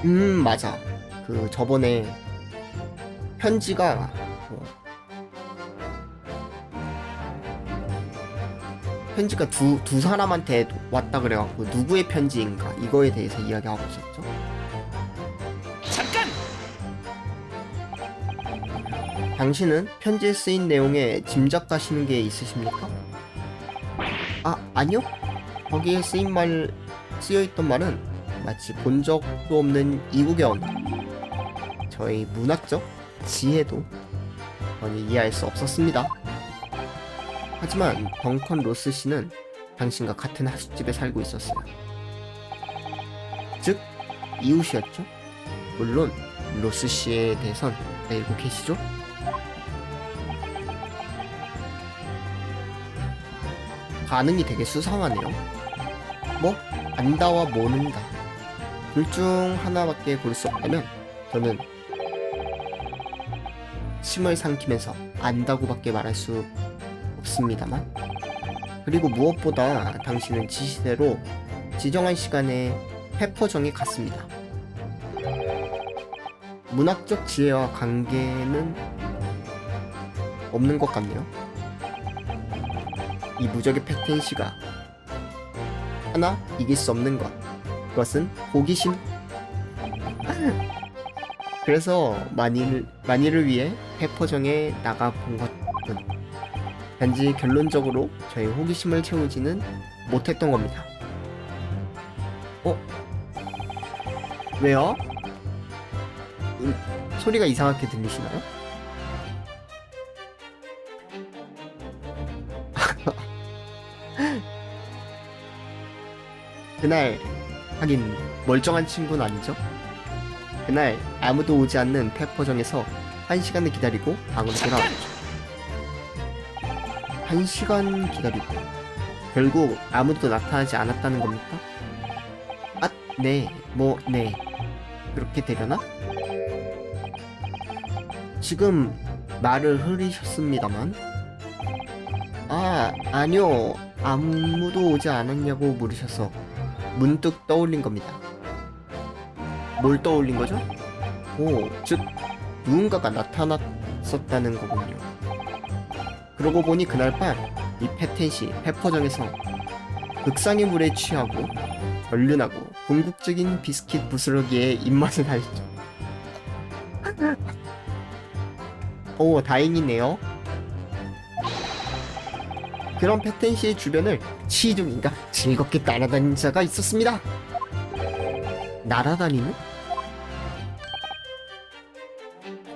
맞아. 그 저번에 편지가 편지가 두 사람한테 왔다 그래갖고 누구의 편지인가 이거에 대해서 이야기하고 있었죠. 잠깐! 당신은 편지에 쓰인 내용에 짐작가시는 게 있으십니까? 아니요. 거기에 쓰여있던 말은 마치 본 적도 없는 이국의 언어. 저희 문학적 지혜도 전혀 이해할 수 없었습니다. 하지만 덩컨 로스 씨는 당신과 같은 하숙집에 살고 있었어요. 즉, 이웃이었죠. 물론 로스 씨에 대해선 알고 계시죠? 반응이 되게 수상하네요. 뭐? 안다와 모른다. 둘 중 하나밖에 고를 수 없다면 저는 침을 삼키면서 안다고밖에 말할 수 없습니다만. 그리고 무엇보다 당신은 지시대로 지정한 시간에 페퍼정에 갔습니다. 문학적 지혜와 관계는 없는 것 같네요. 이 무적의 패텐시가 하나 이길 수 없는 것, 그것은 호기심. 그래서 만일을 위해 페퍼정에 나가본 것뿐. 단지 결론적으로 저의 호기심을 채우지는 못했던 겁니다. 왜요? 소리가 이상하게 들리시나요? 그날 하긴 멀쩡한 친구는 아니죠. 그날 아무도 오지 않는 페퍼정에서 1시간을 기다리고 방으로 돌아왔죠. 1시간 기다리고 결국 아무도 나타나지 않았다는 겁니까? 네. 그렇게 되려나? 지금 말을 흐리셨습니다만 아니요. 아무도 오지 않았냐고 물으셔서 문득 떠올린 겁니다. 뭘 떠올린 거죠? 즉 누군가가 나타났었다는 거군요. 그러고 보니 그날 밤 이 패텐시 페퍼정에서 극상의 물에 취하고 전륜하고 궁극적인 비스킷 부스러기에 입맛을 다했죠. 다행이네요. 그런 패텐시의 주변을 시종인가 즐겁게 날아다니는 자가 있었습니다. 날아다니는?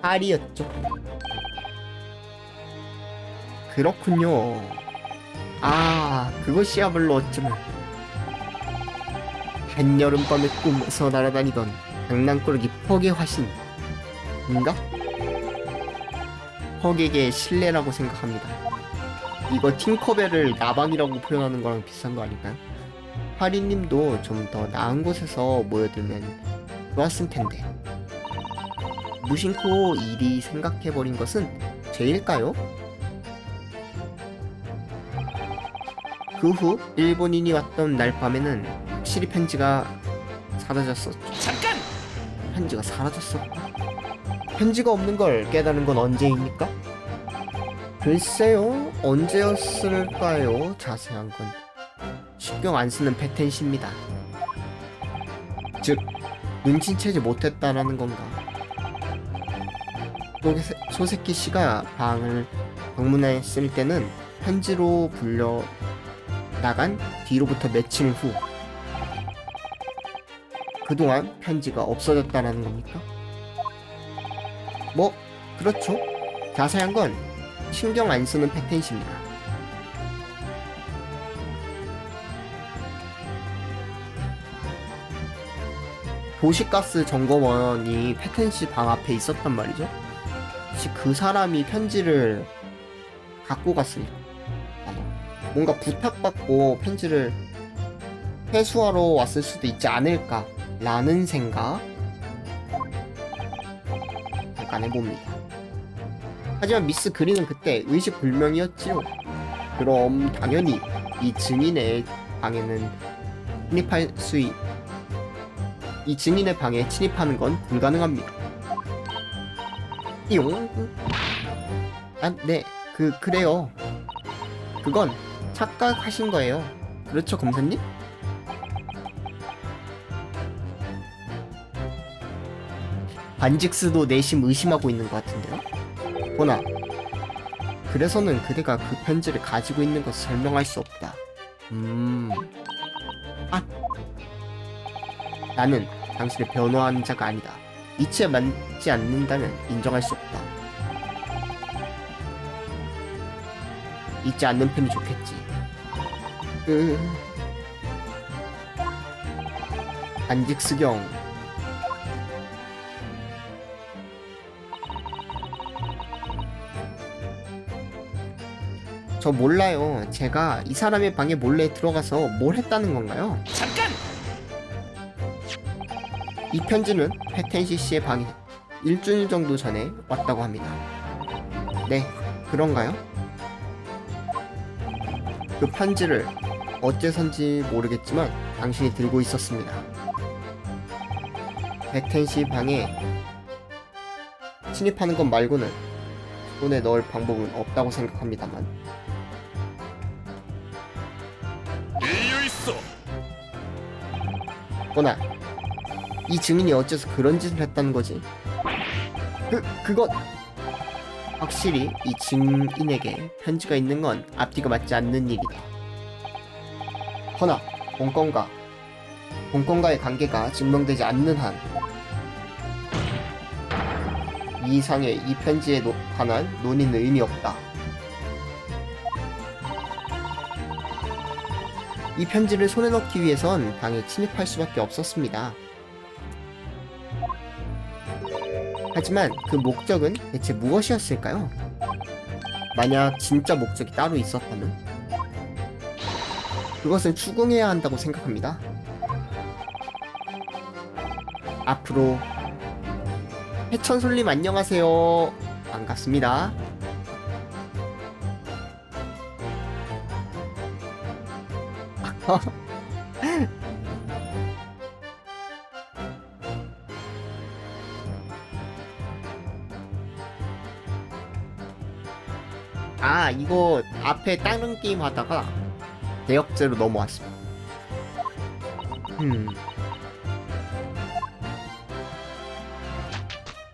알이었죠. 그렇군요. 그것이야말로 어쩌면 한여름밤의 꿈에서 날아다니던 장난꾸러기 퍽의 화신인가? 퍽에게 신뢰라고 생각합니다. 이거 팅커벨을 나방이라고 표현하는 거랑 비슷한 거 아닐까요? 하리님도 좀 더 나은 곳에서 모여들면 좋았을 텐데. 무심코 이리 생각해버린 것은 죄일까요? 그 후 일본인이 왔던 날 밤에는 확실히 편지가 사라졌었죠. 잠깐! 편지가 사라졌었다. 편지가 없는 걸 깨달은 건 언제입니까? 글쎄요, 언제였을까요? 자세한 건 신경 안 쓰는 패텐시입니다. 즉, 눈치채지 못했다라는 건가? 소세키 씨가 방을 방문했을 때는 편지로 불려 나간 뒤로부터 며칠 후, 그동안 편지가 없어졌다라는 겁니까? 그렇죠. 자세한 건 신경 안 쓰는 패텐시입니다. 도시가스 점검원이 패텐시 방 앞에 있었단 말이죠. 혹시 그 사람이 편지를 갖고 갔으니까 뭔가 부탁받고 편지를 회수하러 왔을 수도 있지 않을까 라는 생각 잠깐 해봅니다. 하지만 미스 그린은 그때 의식불명이었지요. 그럼 당연히 이 증인의 방에는 침입할 수 이 증인의 방에 침입하는 건 불가능합니다. 띠용. 아, 네, 그래요. 그건 착각하신 거예요. 그렇죠, 검사님? 반직스도 내심 의심하고 있는 것 같은데요. 보나, 그래서는 그대가 그 편지를 가지고 있는 것을 설명할 수 없다. 아, 나는 당신을 변호하는 자가 아니다. 이치에 맞지 않는다면 인정할 수 없다. 잊지 않는 편이 좋겠지. 반직스경. 저 몰라요. 제가 이 사람의 방에 몰래 들어가서 뭘 했다는 건가요? 잠깐! 이 편지는 패텐시 씨의 방에 일주일 정도 전에 왔다고 합니다. 네, 그런가요? 그 편지를 어째선지 모르겠지만 당신이 들고 있었습니다. 패텐시 방에 침입하는 것 말고는 손에 넣을 방법은 없다고 생각합니다만. 이유 있어. 거나 이 증인이 어째서 그런 짓을 했다는 거지? 그건 확실히 이 증인에게 편지가 있는 건 앞뒤가 맞지 않는 일이다. 허나 본건과의 관계가 증명되지 않는 한 이 이상의 이 편지에 관한 논의는 의미 없다. 이 편지를 손에 넣기 위해선 방에 침입할 수밖에 없었습니다. 하지만 그 목적은 대체 무엇이었을까요? 만약 진짜 목적이 따로 있었다면 그것을 추궁해야 한다고 생각합니다. 앞으로 해천솔님 안녕하세요. 반갑습니다. 아, 이거 앞에 다른 게임 하다가 대역죄로 넘어왔습니다.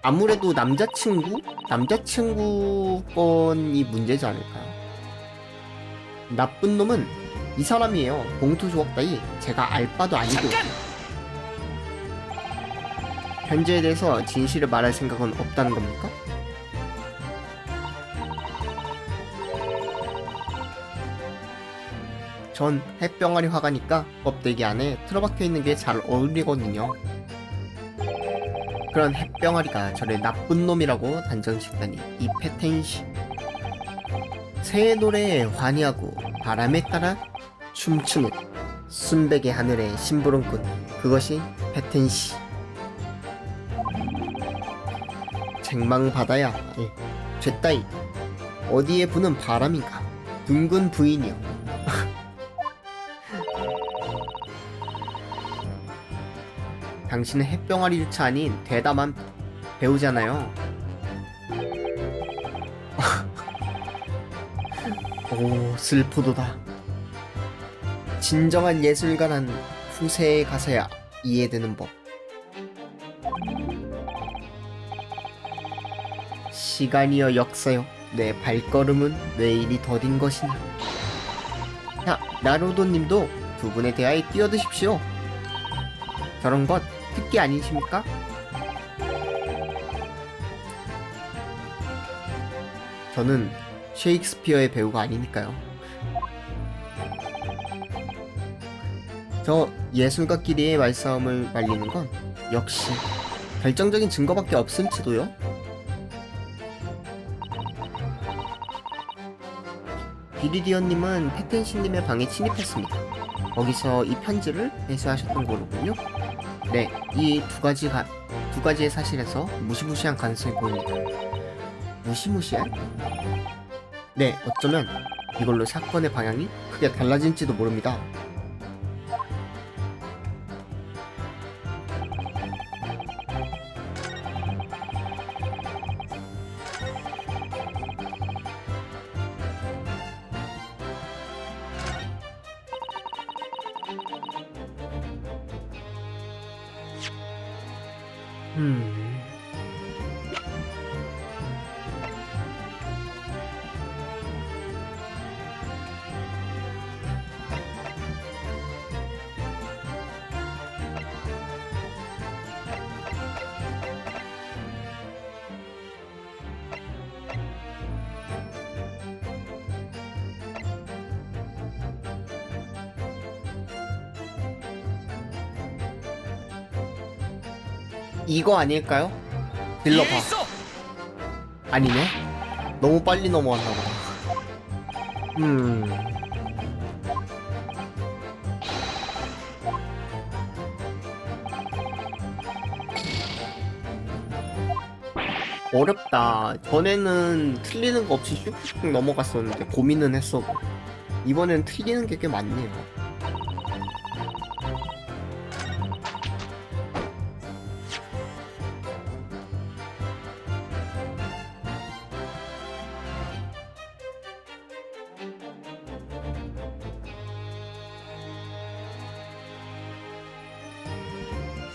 아무래도 남자친구 건이 문제지 않을까요? 나쁜 놈은 이 사람이에요. 봉투 조각 따위 제가 알 바도 아니고. 잠깐! 현재에 대해서 진실을 말할 생각은 없다는 겁니까? 전 햇병아리 화가니까 껍데기 안에 틀어박혀 있는 게 잘 어울리거든요. 그런 햇병아리가 저를 나쁜 놈이라고 단정짓다니 이 패텐시. 새의 노래에 환희하고 바람에 따라 춤추는 순백의 하늘의 심부름꾼, 그것이 패텐시. 쟁망바다야, 죄따위 어디에 부는 바람인가. 둥근 부인이여. 당신은 햇병아리 유차 아닌 대담한 배우잖아요. 오, 슬프도다. 진정한 예술가란 후세에 가서야 이해되는 법. 시간이여 역사여, 내 발걸음은 내일이 더딘 것이냐. 자, 나루도님도 두 분의 대화에 뛰어드십시오. 저런 것 특기 아니십니까? 저는 셰익스피어의 배우가 아니니까요. 저 예술가끼리의 말싸움을 말리는 건 역시 결정적인 증거밖에 없을지도요. 비리디언님은 패텐시님의 방에 침입했습니다. 거기서 이 편지를 회수하셨던 거로군요. 네, 이 두 가지의 사실에서 무시무시한 가능성이 보입니다. 무시무시한? 네, 어쩌면 이걸로 사건의 방향이 크게 달라질지도 모릅니다. 음. 이거 아닐까요? 딜러봐. 이에 있어. 아니네. 너무 빨리 넘어왔나봐. 어렵다. 전에는 틀리는 거 없이 슉슉 넘어갔었는데 고민은 했어도 이번엔 틀리는 게 꽤 많네요.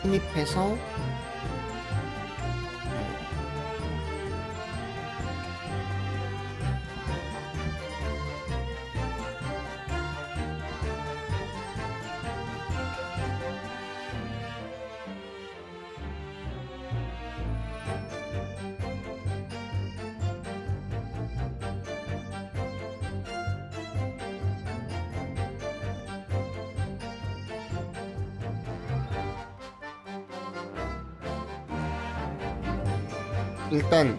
침입해서 일단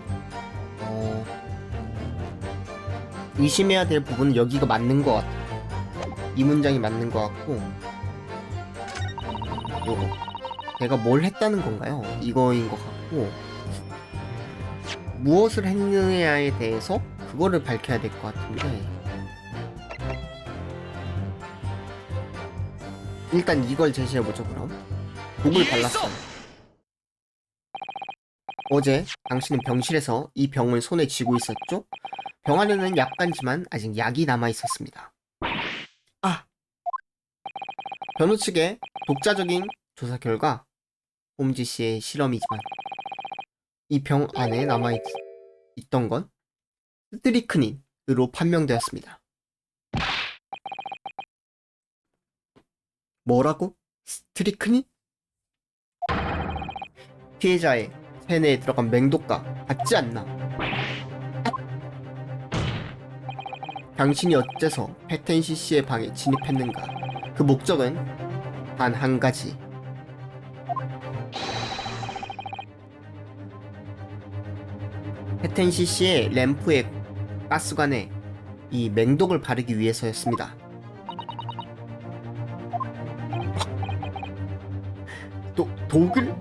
의심해야 될 부분은 여기가 맞는 것 같아. 이 문장이 맞는 것 같고, 요거 내가 뭘 했다는 건가요? 이거인 것 같고, 무엇을 했느냐에 대해서 그거를 밝혀야 될 것 같은데, 일단 이걸 제시해보죠. 그럼 독을 발랐어요. 어제 당신은 병실에서 이 병을 손에 쥐고 있었죠? 병 안에는 약간지만 아직 약이 남아있었습니다. 아! 변호 측의 독자적인 조사 결과 홈지 씨의 실험이지만 이 병 안에 남아있던 건 스트리크닌으로 판명되었습니다. 뭐라고? 스트리크닌? 피해자의 체내에 들어간 맹독과 같지 않나? 당신이 어째서 페텐시 씨의 방에 진입했는가? 그 목적은 단 한 가지. 페텐시 씨의 램프의 가스관에 이 맹독을 바르기 위해서였습니다. 독을?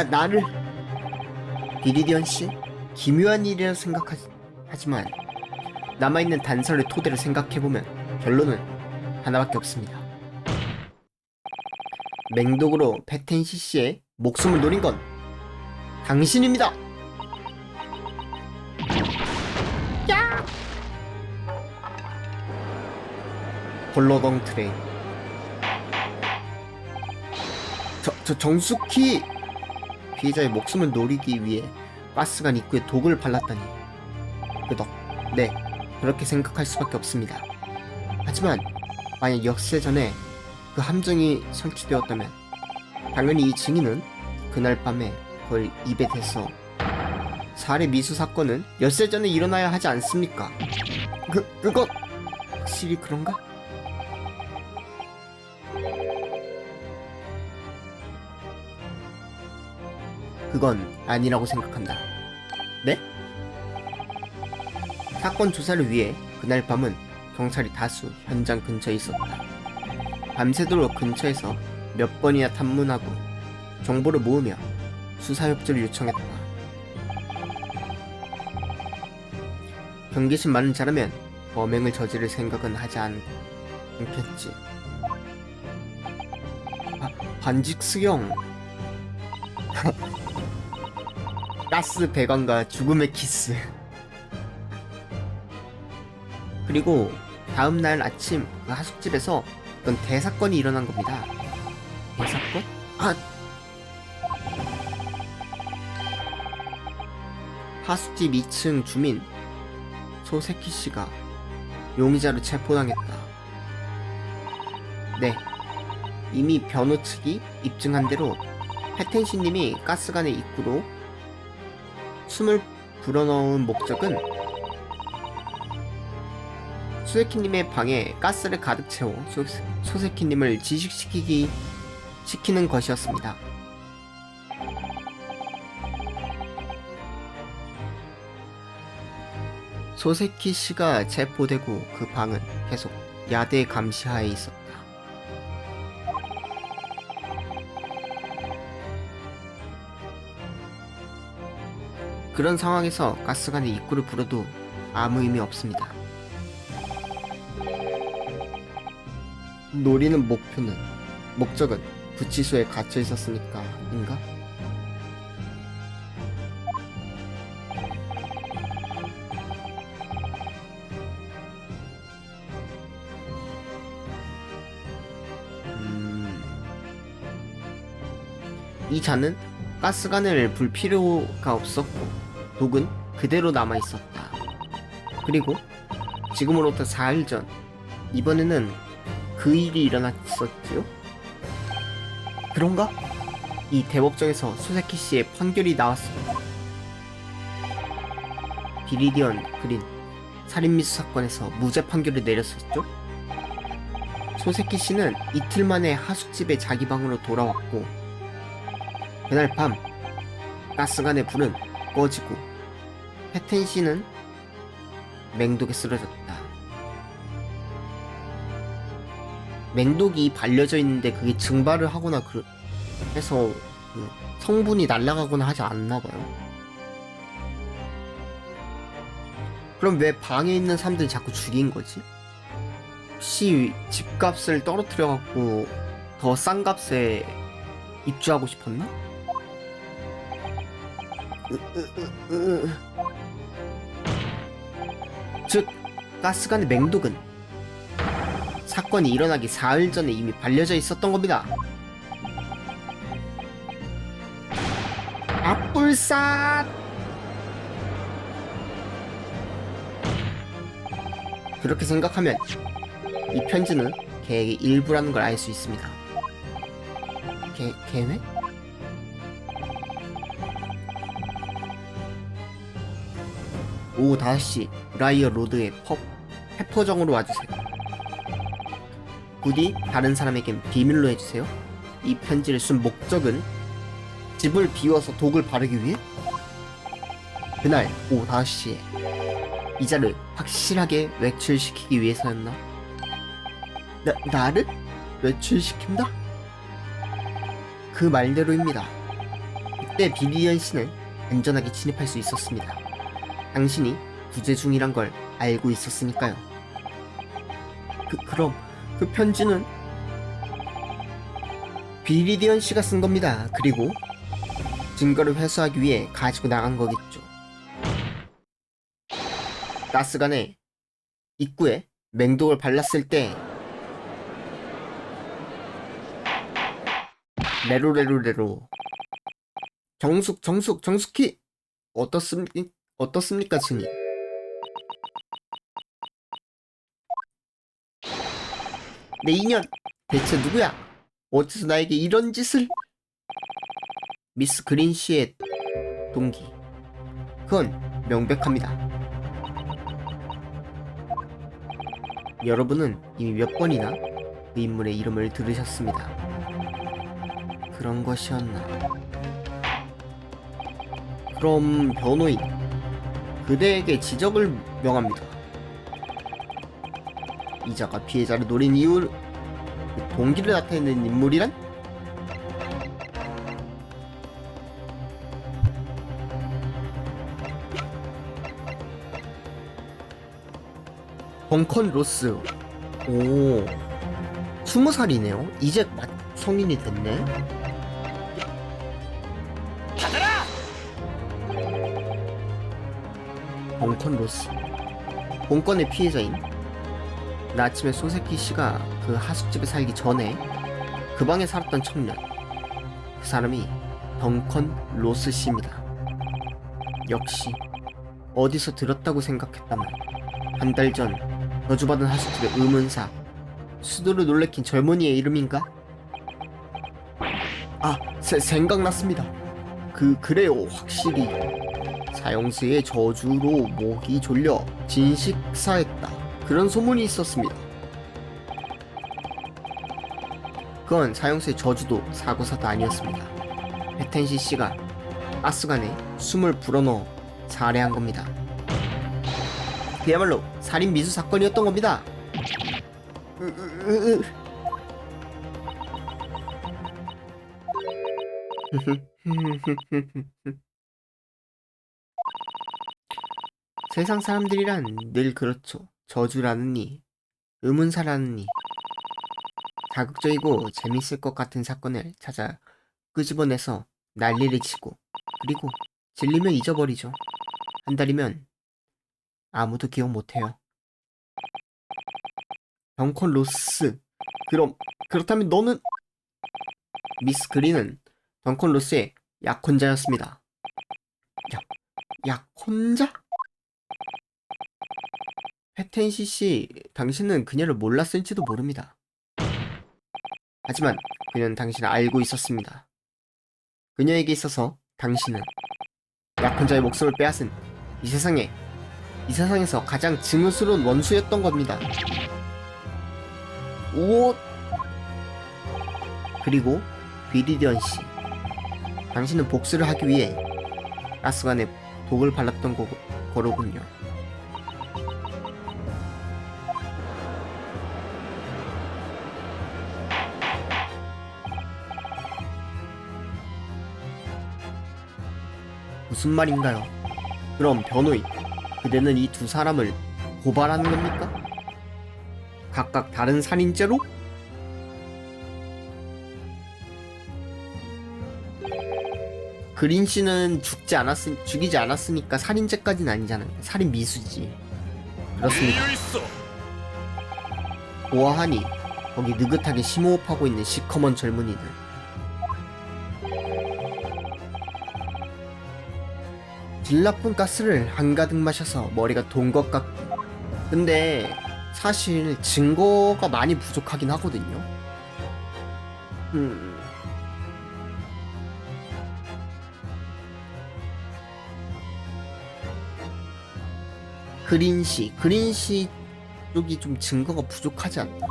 나를 비리디언 씨? 기묘한 일이라 생각하지만 남아있는 단서를 토대로 생각해보면 결론은 하나밖에 없습니다. 맹독으로 페텐시 씨의 목숨을 노린 건 당신입니다. 야! 홀로덩 트레인. 정숙히 피해자의 목숨을 노리기 위해 가스관 입구에 독을 발랐다니. 끄덕. 네, 그렇게 생각할 수밖에 없습니다. 하지만 만약 역세전에 그 함정이 설치되었다면 당연히 이 증인은 그날 밤에 그걸 입에 대서 살해 미수 사건은 엿새 전에 일어나야 하지 않습니까? 그건 확실히 그런가? 그건 아니라고 생각한다. 네? 사건 조사를 위해 그날 밤은 경찰이 다수 현장 근처에 있었다. 밤새도록 근처에서 몇 번이나 탐문하고 정보를 모으며 수사 협조를 요청했다. 경계심 많은 자라면 범행을 저지를 생각은 하지 않겠지. 반직 수영. 가스 배관과 죽음의 키스. 그리고 다음날 아침 그 하숙집에서 어떤 대사건이 일어난 겁니다. 사건? 아! 하숙집 2층 주민 소세키 씨가 용의자로 체포당했다. 네, 이미 변호 측이 입증한 대로 해텐시 님이 가스관의 입구로 숨을 불어넣은 목적은 소세키님의 방에 가스를 가득 채워 소세키님을 시키는 것이었습니다. 소세키 씨가 체포되고 그 방은 계속 야대 감시하에 있었다. 그런 상황에서 가스관의 입구를 불어도 아무 의미 없습니다. 노리는 목적은 구치소에 갇혀 있었으니까 인가? 이 잔은 가스관을 불 필요가 없었고 독은 그대로 남아있었다. 그리고 지금으로부터 4일 전, 이번에는 그 일이 일어났었지요? 그런가? 이 대법정에서 소세키 씨의 판결이 나왔습니다. 비리디언 그린 살인미수 사건에서 무죄 판결을 내렸었죠? 소세키 씨는 이틀 만에 하숙집에 자기 방으로 돌아왔고 그날 밤 가스관의 불은 꺼지고 해텐 씨는 맹독에 쓰러졌다. 맹독이 발려져 있는데 그게 증발을 하거나 해서 그 성분이 날아가거나 하지 않나봐요. 그럼 왜 방에 있는 사람들 자꾸 죽인 거지? 혹시 집값을 떨어뜨려갖고 더 싼 값에 입주하고 싶었나? 즉 가스관의 맹독은 사건이 일어나기 4일 전에 이미 발려져 있었던 겁니다. 압불삿! 그렇게 생각하면 이 편지는 계획의 일부라는 걸 알 수 있습니다. 계획? 오후 5시 브라이어 로드의 페퍼정으로 와주세요. 부디 다른 사람에겐 비밀로 해주세요. 이 편지를 쓴 목적은 집을 비워서 독을 바르기 위해? 그날 오후 5시에 이자를 확실하게 외출시키기 위해서였나? 나를? 외출시킨다? 그 말대로입니다. 그때 비리언 씨는 안전하게 진입할 수 있었습니다. 당신이 구제 중이란 걸 알고 있었으니까요. 그럼 그 편지는 비리디언 씨가 쓴 겁니다. 그리고 증거를 회수하기 위해 가지고 나간 거겠죠. 가스관의 입구에 맹독을 발랐을 때 레로레로레로 정숙히 어떻습니까 증인? 내 인연 대체 누구야? 어째서 나에게 이런 짓을? 미스 그린 씨의 동기, 그건 명백합니다. 여러분은 이미 몇 번이나 그 인물의 이름을 들으셨습니다. 그런 것이었나? 그럼 변호인, 그대에게 지적을 명합니다. 이자가 피해자를 노린 이유, 그 동기를 나타내는 인물이란? 벙컨 로스. 오, 20살이네요. 이제 성인이 됐네. 받아라! 벙컨 로스. 본건의 피해자인 나 아침에 소세키 씨가 그 하숙집에 살기 전에 그 방에 살았던 청년. 그 사람이 덩컨 로스 씨입니다. 역시 어디서 들었다고 생각했다만 한 달 전 저주받은 하수집의 의문사, 수두를 놀래킨 젊은이의 이름인가? 아, 생각났습니다. 그래요, 확실히 사형수의 저주로 목이 졸려 진식사했다, 그런 소문이 있었습니다. 그건 사형수의 저주도 사고사도 아니었습니다. 페텐시 씨가 가스관에 숨을 불어넣어 살해한 겁니다. 그야말로 살인 미수 사건이었던 겁니다. 세상 사람들이란 늘 그렇죠. 저주라느니 의문사라느니 자극적이고 재밌을 것 같은 사건을 찾아 끄집어내서 난리를 치고, 그리고 질리면 잊어버리죠. 한 달이면 아무도 기억 못해요. 덩컨 로스. 그렇다면 너는? 미스 그린은 덩컨 로스의 약혼자였습니다. 약혼자? 페텐시 씨, 당신은 그녀를 몰랐을지도 모릅니다. 하지만 그녀는 당신을 알고 있었습니다. 그녀에게 있어서 당신은 약혼자의 목숨을 빼앗은 이 세상에서 가장 증오스러운 원수였던 겁니다. 오. 그리고 비리디언 씨, 당신은 복수를 하기 위해 가스관에 독을 발랐던 거로군요. 무슨 말인가요? 그럼 변호인, 그대는 이 두 사람을 고발하는 겁니까? 각각 다른 살인죄로? 그린 씨는 죽이지 않았으니까 살인죄까지는 아니잖아요. 살인 미수지. 그렇습니다. 이유 있어. 보아하니 거기 느긋하게 심호흡하고 있는 시커먼 젊은이들. 질 나쁜 가스를 한가득 마셔서 머리가 돈 것 같고, 근데 사실 증거가 많이 부족하긴 하거든요. 그린 씨 쪽이 좀 증거가 부족하지 않나?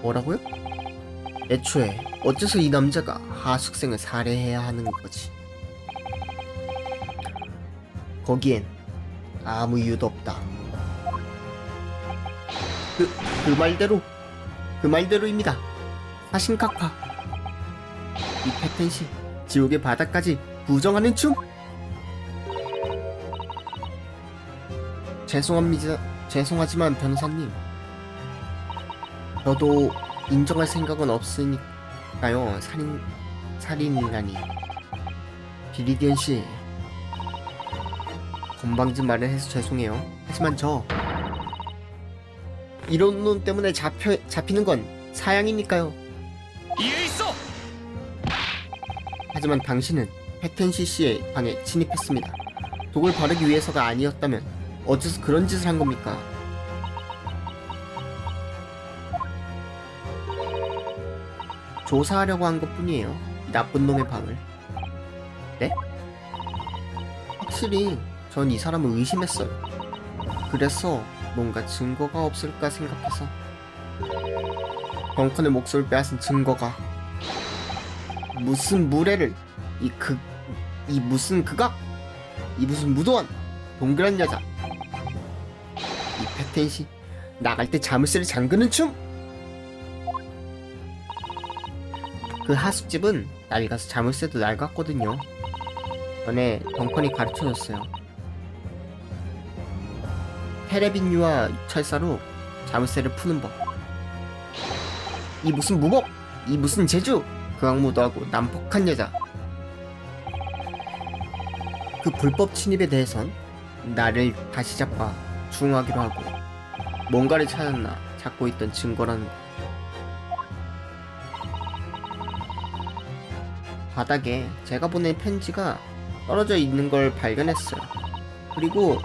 뭐라고요? 애초에 어째서 이 남자가 하숙생을 살해해야 하는 거지? 거기엔 아무 이유도 없다. 그 말대로입니다. 사신카카. 이 페텐시, 지옥의 바닥까지 부정하는 춤? 죄송하지만 변호사님, 저도 인정할 생각은 없으니까요. 살인이라니. 비리디언 씨, 건방진 말을 해서 죄송해요. 하지만 저 이런 놈 때문에 잡히는 건 사양이니까요. 이유 있어. 하지만 당신은 페텐시 씨의 방에 침입했습니다. 독을 바르기 위해서가 아니었다면 어째서 그런 짓을 한 겁니까? 조사하려고 한 것뿐이에요. 이 나쁜 놈의 방을. 네? 확실히 전 이 사람을 의심했어요. 그래서 뭔가 증거가 없을까 생각해서. 덩컨의 목소리를 빼앗은 증거가 무슨 무례를, 이 무슨 극악, 이 무슨 무도한 동그란 여자, 이 페텐시, 나갈 때 자물쇠를 잠그는 춤. 그 하숙집은 낡아서 자물쇠도 낡았거든요. 전에 덩컨이 가르쳐줬어요. 테레빈유와 철사로 자물쇠를 푸는 법. 이 무슨 무법, 이 무슨 재주, 극악무도하고 난폭한 여자. 그 불법 침입에 대해선 나를 다시 잡아 중하기로 하고, 뭔가를 찾았나 찾고 있던 증거라는 거. 바닥에 제가 보낸 편지가 떨어져 있는 걸 발견했어요. 그리고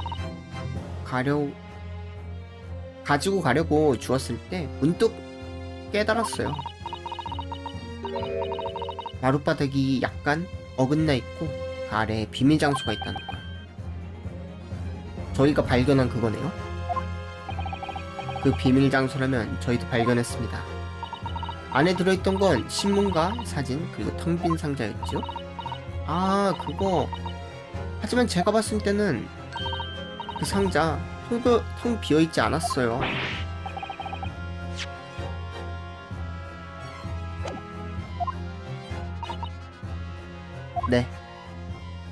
가지고 가려고 주었을 때 문득 깨달았어요. 마룻바닥이 약간 어긋나 있고 그 아래에 비밀 장소가 있다는 걸. 저희가 발견한 그거네요. 그 비밀 장소라면 저희도 발견했습니다. 안에 들어있던 건 신문과 사진 그리고 텅 빈 상자였죠. 아, 그거. 하지만 제가 봤을 때는 그 상자 텅 비어있지 않았어요. 네,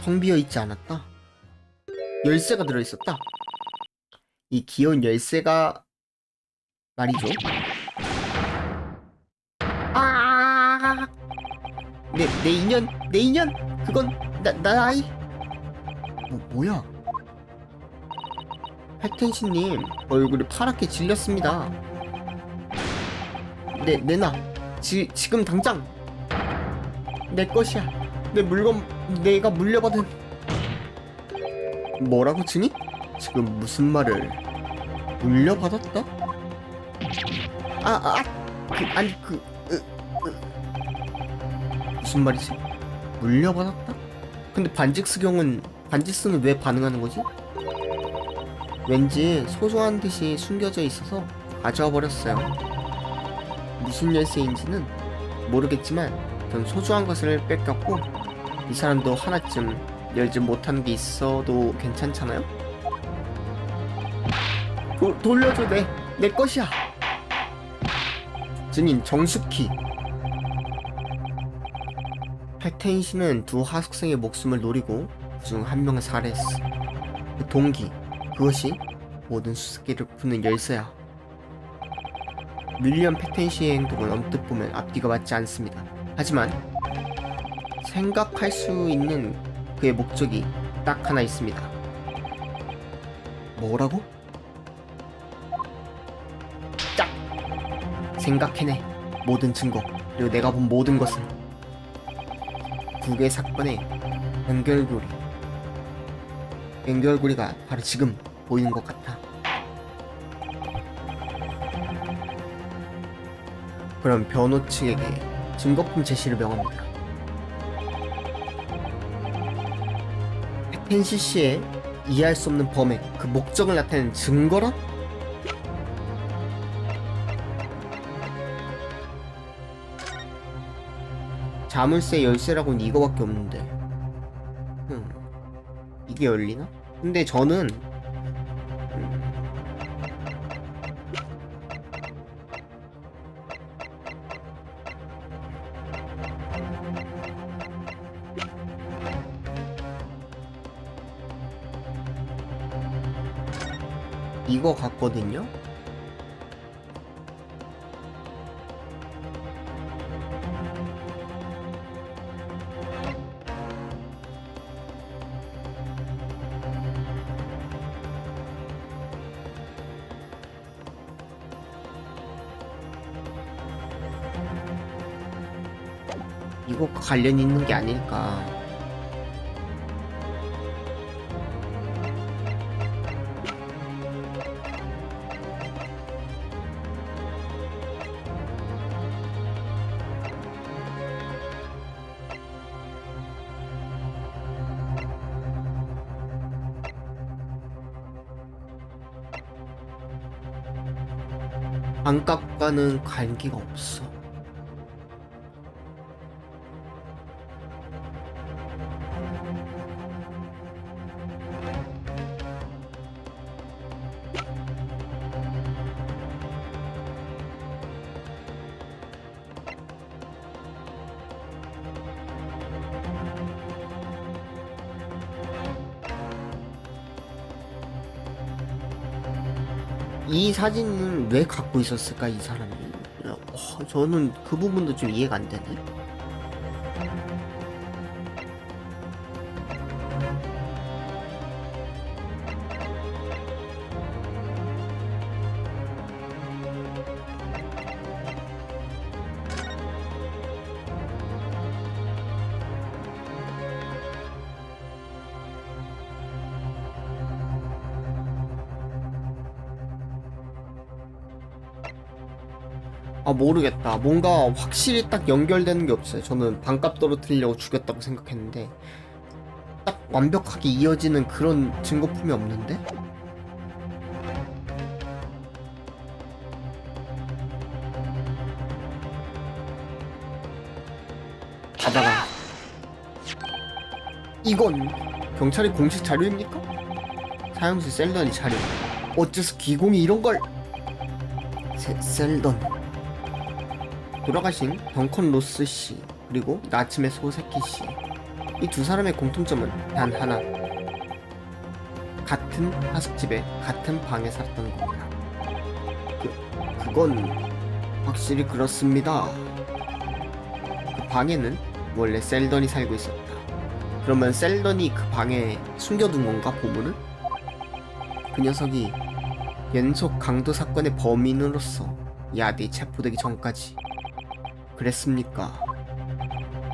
텅 비어있지 않았다. 열쇠가 들어있었다. 이 귀여운 열쇠가 말이죠. 아, 내 인연, 그건 나이. 뭐야? 팩텐시님 얼굴이 파랗게 질렸습니다. 내놔. 지금 당장. 내 것이야. 내 물건 내가 물려받은. 뭐라고 증인? 지금 무슨 말을? 물려받았다? 무슨 말이지? 물려받았다? 근데 반지스는 왜 반응하는 거지? 왠지 소소한 듯이 숨겨져 있어서 가져와 버렸어요. 무슨 열쇠인지는 모르겠지만 전 소중한 것을 뺏겼고 이 사람도 하나쯤 열지 못하는 게 있어도 괜찮잖아요? 돌려줘. 내 것이야. 증인 정숙희. 팩텐시는 두 하숙생의 목숨을 노리고 그중 한 명을 살해했어. 그 동기, 그것이 모든 수수께를 푸는 열쇠야. 윌리엄 팩텐시의 행동을 언뜻 보면 앞뒤가 맞지 않습니다. 하지만 생각할 수 있는 그의 목적이 딱 하나 있습니다. 뭐라고? 짝! 생각해내. 모든 증거, 그리고 내가 본 모든 것을. 두 개의 사건의 연결고리가 바로 지금 보이는 것 같아. 그럼 변호 측에게 증거품 제시를 명합니다. 펜시 씨의 이해할 수 없는 범행, 그 목적을 나타내는 증거란? 자물쇠 열쇠라고는 이거밖에 없는데. 이게 열리나? 근데 저는 이거 같거든요? 이거 관련 있는 게 아닐까. 반값과는 관계가 없어. 이 사진은 왜 갖고 있었을까, 이 사람이? 저는 그 부분도 좀 이해가 안 되네. 아, 모르겠다. 뭔가 확실히 딱 연결되는 게 없어요. 저는 반값 떨어뜨리려고 죽였다고 생각했는데 딱 완벽하게 이어지는 그런 증거품이 없는데? 가다가 이건 경찰의 공식 자료입니까? 사형수 셀던이 자료. 어째서 기공이 이런 걸? 셀던. 돌아가신 덩컨 로스 씨 그리고 나침의 소세키 씨. 이 두 사람의 공통점은 단 하나. 같은 하숙집에 같은 방에 살았던 겁니다. 그건 확실히 그렇습니다. 그 방에는 원래 셀던이 살고 있었다. 그러면 셀던이 그 방에 숨겨둔 건가, 보물을? 그 녀석이 연속 강도 사건의 범인으로서 야대에 체포되기 전까지 그랬습니까?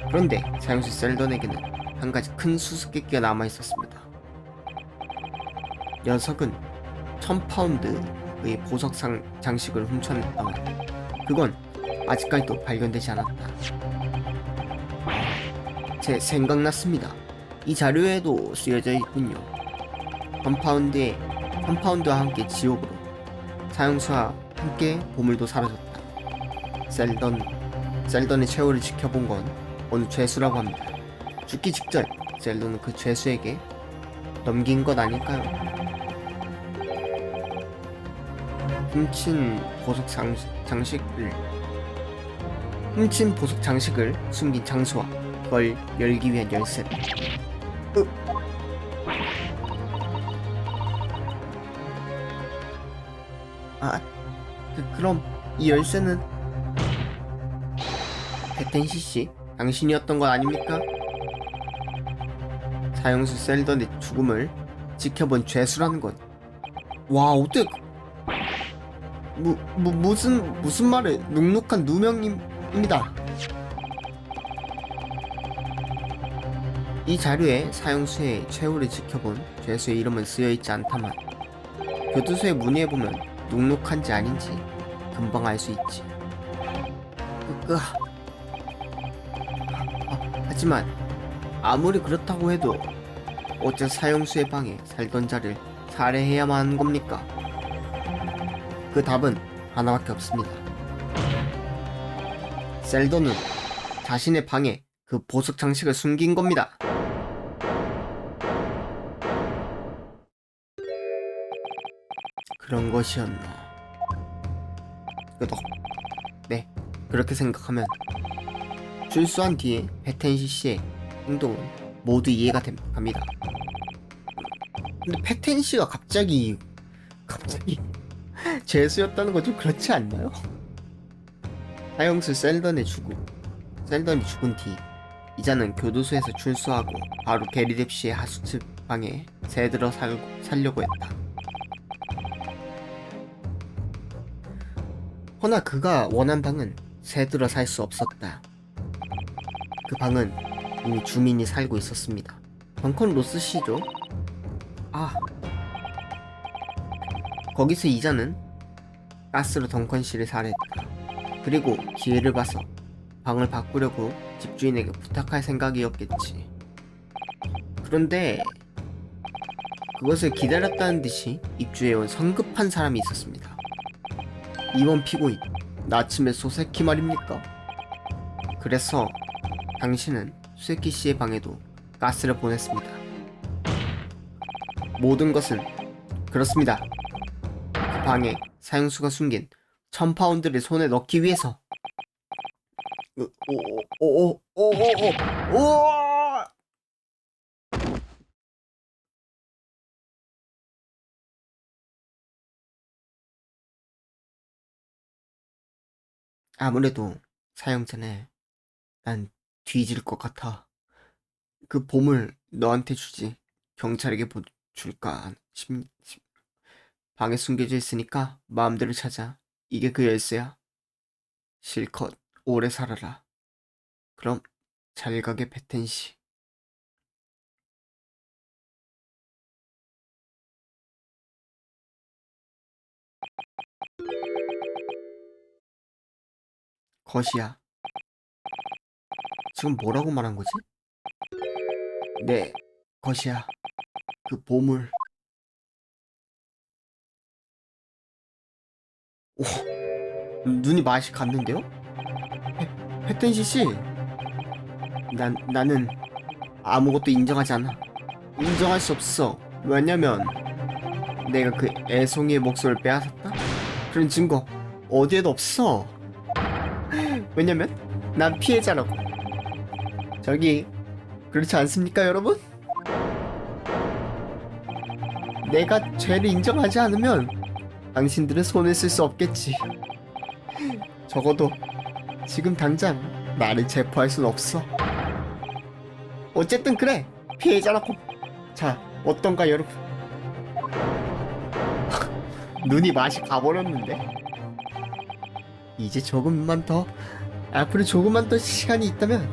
그런데 사형수 셀던에게는 한 가지 큰 수수께끼가 남아있었습니다. 녀석은 1000파운드의 보석 장식을 훔쳐냈다만 그건 아직까지도 발견되지 않았다. 제 생각났습니다. 이 자료에도 쓰여져 있군요. 1000파운드와 함께 지옥으로 사형수와 함께 보물도 사라졌다. 셀던의 최후를 지켜본 건 어느 죄수라고 합니다. 죽기 직전 셀던은 그 죄수에게 넘긴 것 아닐까요? 훔친 보석 장식을 숨긴 장소와 그걸 열기 위한 열쇠. 그럼 이 열쇠는 베텐시 씨 당신이었던 것 아닙니까? 사형수 셀던의 죽음을 지켜본 죄수라는 것. 와, 어떻게 무슨 말을 눅눅한 누명입니다. 이 자료에 사형수의 최후를 지켜본 죄수의 이름은 쓰여있지 않다만 교도소에 문의해보면 눅눅한지 아닌지 금방 알 수 있지. 하지만 아무리 그렇다고 해도 어째 사형수의 방에 살던 자를 살해해야만 하는 겁니까? 그 답은 하나밖에 없습니다. 셀던은 자신의 방에 그 보석 장식을 숨긴 겁니다. 그런 것이었나. 끄덕. 네, 그렇게 생각하면 출소한 뒤에 페텐시 씨의 행동은 모두 이해가 갑니다. 근데 페텐시가 갑자기 죄수였다는 건 좀 그렇지 않나요? 사형수 셀던이 죽은 뒤 이자는 교도소에서 출소하고 바로 게리뎁 씨의 하숙집 방에 새들어 살려고 했다. 허나 그가 원한 방은 새들어 살 수 없었다. 그 방은 이미 주민이 살고 있었습니다. 덩컨 로스 씨죠? 거기서 이자는 가스로 덩컨 씨를 살해했다. 그리고 기회를 봐서 방을 바꾸려고 집주인에게 부탁할 생각이었겠지. 그런데 그것을 기다렸다는 듯이 입주해온 성급한 사람이 있었습니다. 이번 피고인 나침의 소세키 말입니까? 그래서 당신은 소세키 씨의 방에도 가스를 보냈습니다. 모든 것은 그렇습니다. 그 방에 사형수가 숨긴 1000파운드를 손에 넣기 위해서. 아무래도 사형자는 난 뒤질 것 같아. 그 보물 너한테 주지. 경찰에게 줄까? 방에 숨겨져 있으니까 마음대로 찾아. 이게 그 열쇠야. 실컷 오래 살아라. 그럼 잘 가게 베텐시. 것이야. 지금 뭐라고 말한 거지? 네, 것이야. 그 보물. 오, 눈이 맛이 갔는데요? 페텐시 씨, 나는 아무것도 인정하지 않아. 인정할 수 없어. 왜냐면 내가 그 애송이의 목소리를 빼앗았다? 그런 증거 어디에도 없어. 왜냐면 난 피해자라고. 저기 그렇지 않습니까, 여러분? 내가 죄를 인정하지 않으면 당신들은 손을 쓸 수 없겠지. 적어도 지금 당장 나를 체포할 순 없어. 어쨌든 그래, 피해자라고. 자, 어떤가 여러분? 눈이 맛이 가버렸는데. 이제 조금만 더, 앞으로 조금만 더 시간이 있다면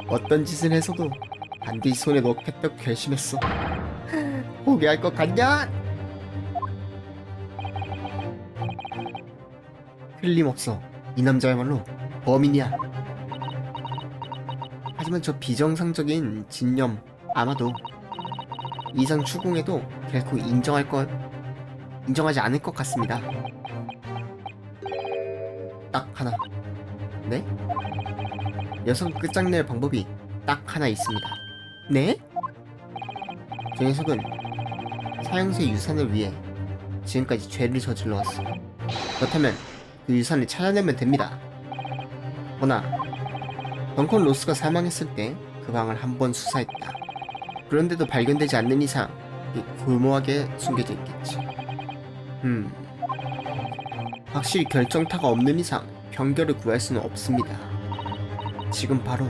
어떤 짓을 해서도 반드시 손에 넣겠다고 결심했어. 포기할 것 같냐? 틀림없어. 이 남자야말로 범인이야. 하지만 저 비정상적인 진념 아마도 이상 추궁해도 결코 인정하지 않을 것 같습니다. 딱 하나. 네? 녀석을 끝장낼 방법이 딱 하나 있습니다. 네? 저 녀석은 사형수의 유산을 위해 지금까지 죄를 저질러 왔어. 그렇다면 그 유산을 찾아내면 됩니다. 허나 덩컨 로스가 사망했을 때 그 방을 한 번 수사했다. 그런데도 발견되지 않는 이상 골모하게 숨겨져 있겠지. 확실히 결정타가 없는 이상 병결을 구할 수는 없습니다. 지금 바로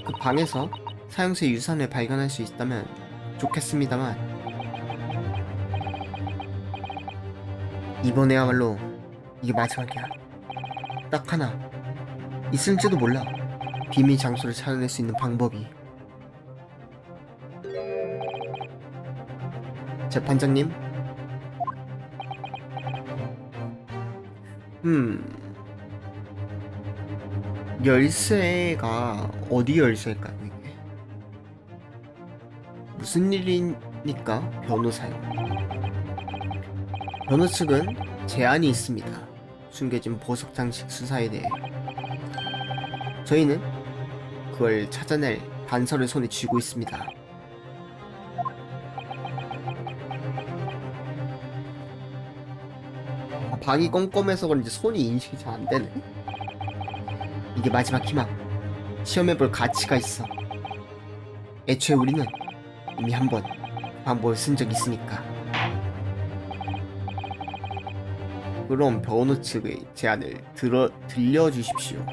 그 방에서 사형수의 유산을 발견할 수 있다면 좋겠습니다만 이번에야말로 이게 마지막이야. 딱 하나 있을지도 몰라. 비밀 장소를 찾아낼 수 있는 방법이. 재판장님? 열쇠가 어디 열쇠일까요, 이게? 무슨 일이니까 변호사요? 변호 측은 제안이 있습니다. 숨겨진 보석 장식 수사에 대해. 저희는 그걸 찾아낼 단서를 손에 쥐고 있습니다. 방이 껌껌해서 그런지 손이 인식이 잘 안 되네. 이게 마지막 희망. 시험해볼 가치가 있어. 애초에 우리는 이미 한번 방법을 쓴 적 있으니까. 그럼 변호 측의 제안을 들려주십시오.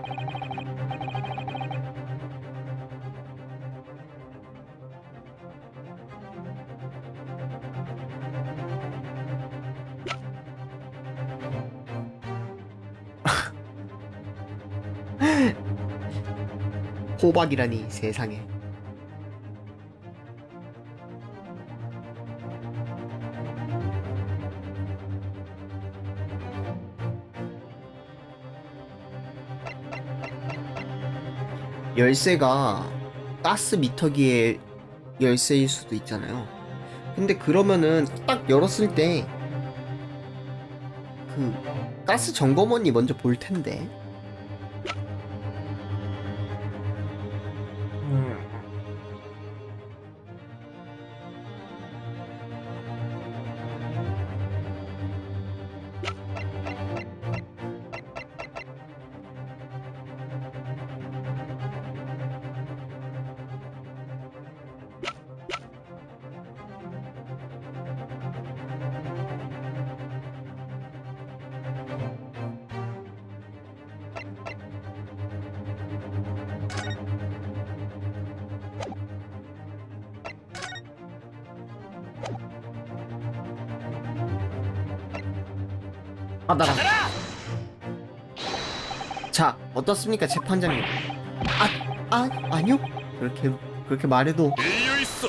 호박이라니 세상에. 열쇠가 가스 미터기의 열쇠일 수도 있잖아요. 근데 그러면은 딱 열었을 때 그 가스 점검원이 먼저 볼 텐데. 받아라. 자, 어떻습니까, 재판장님? 아니요. 그렇게 말해도 이유 있어.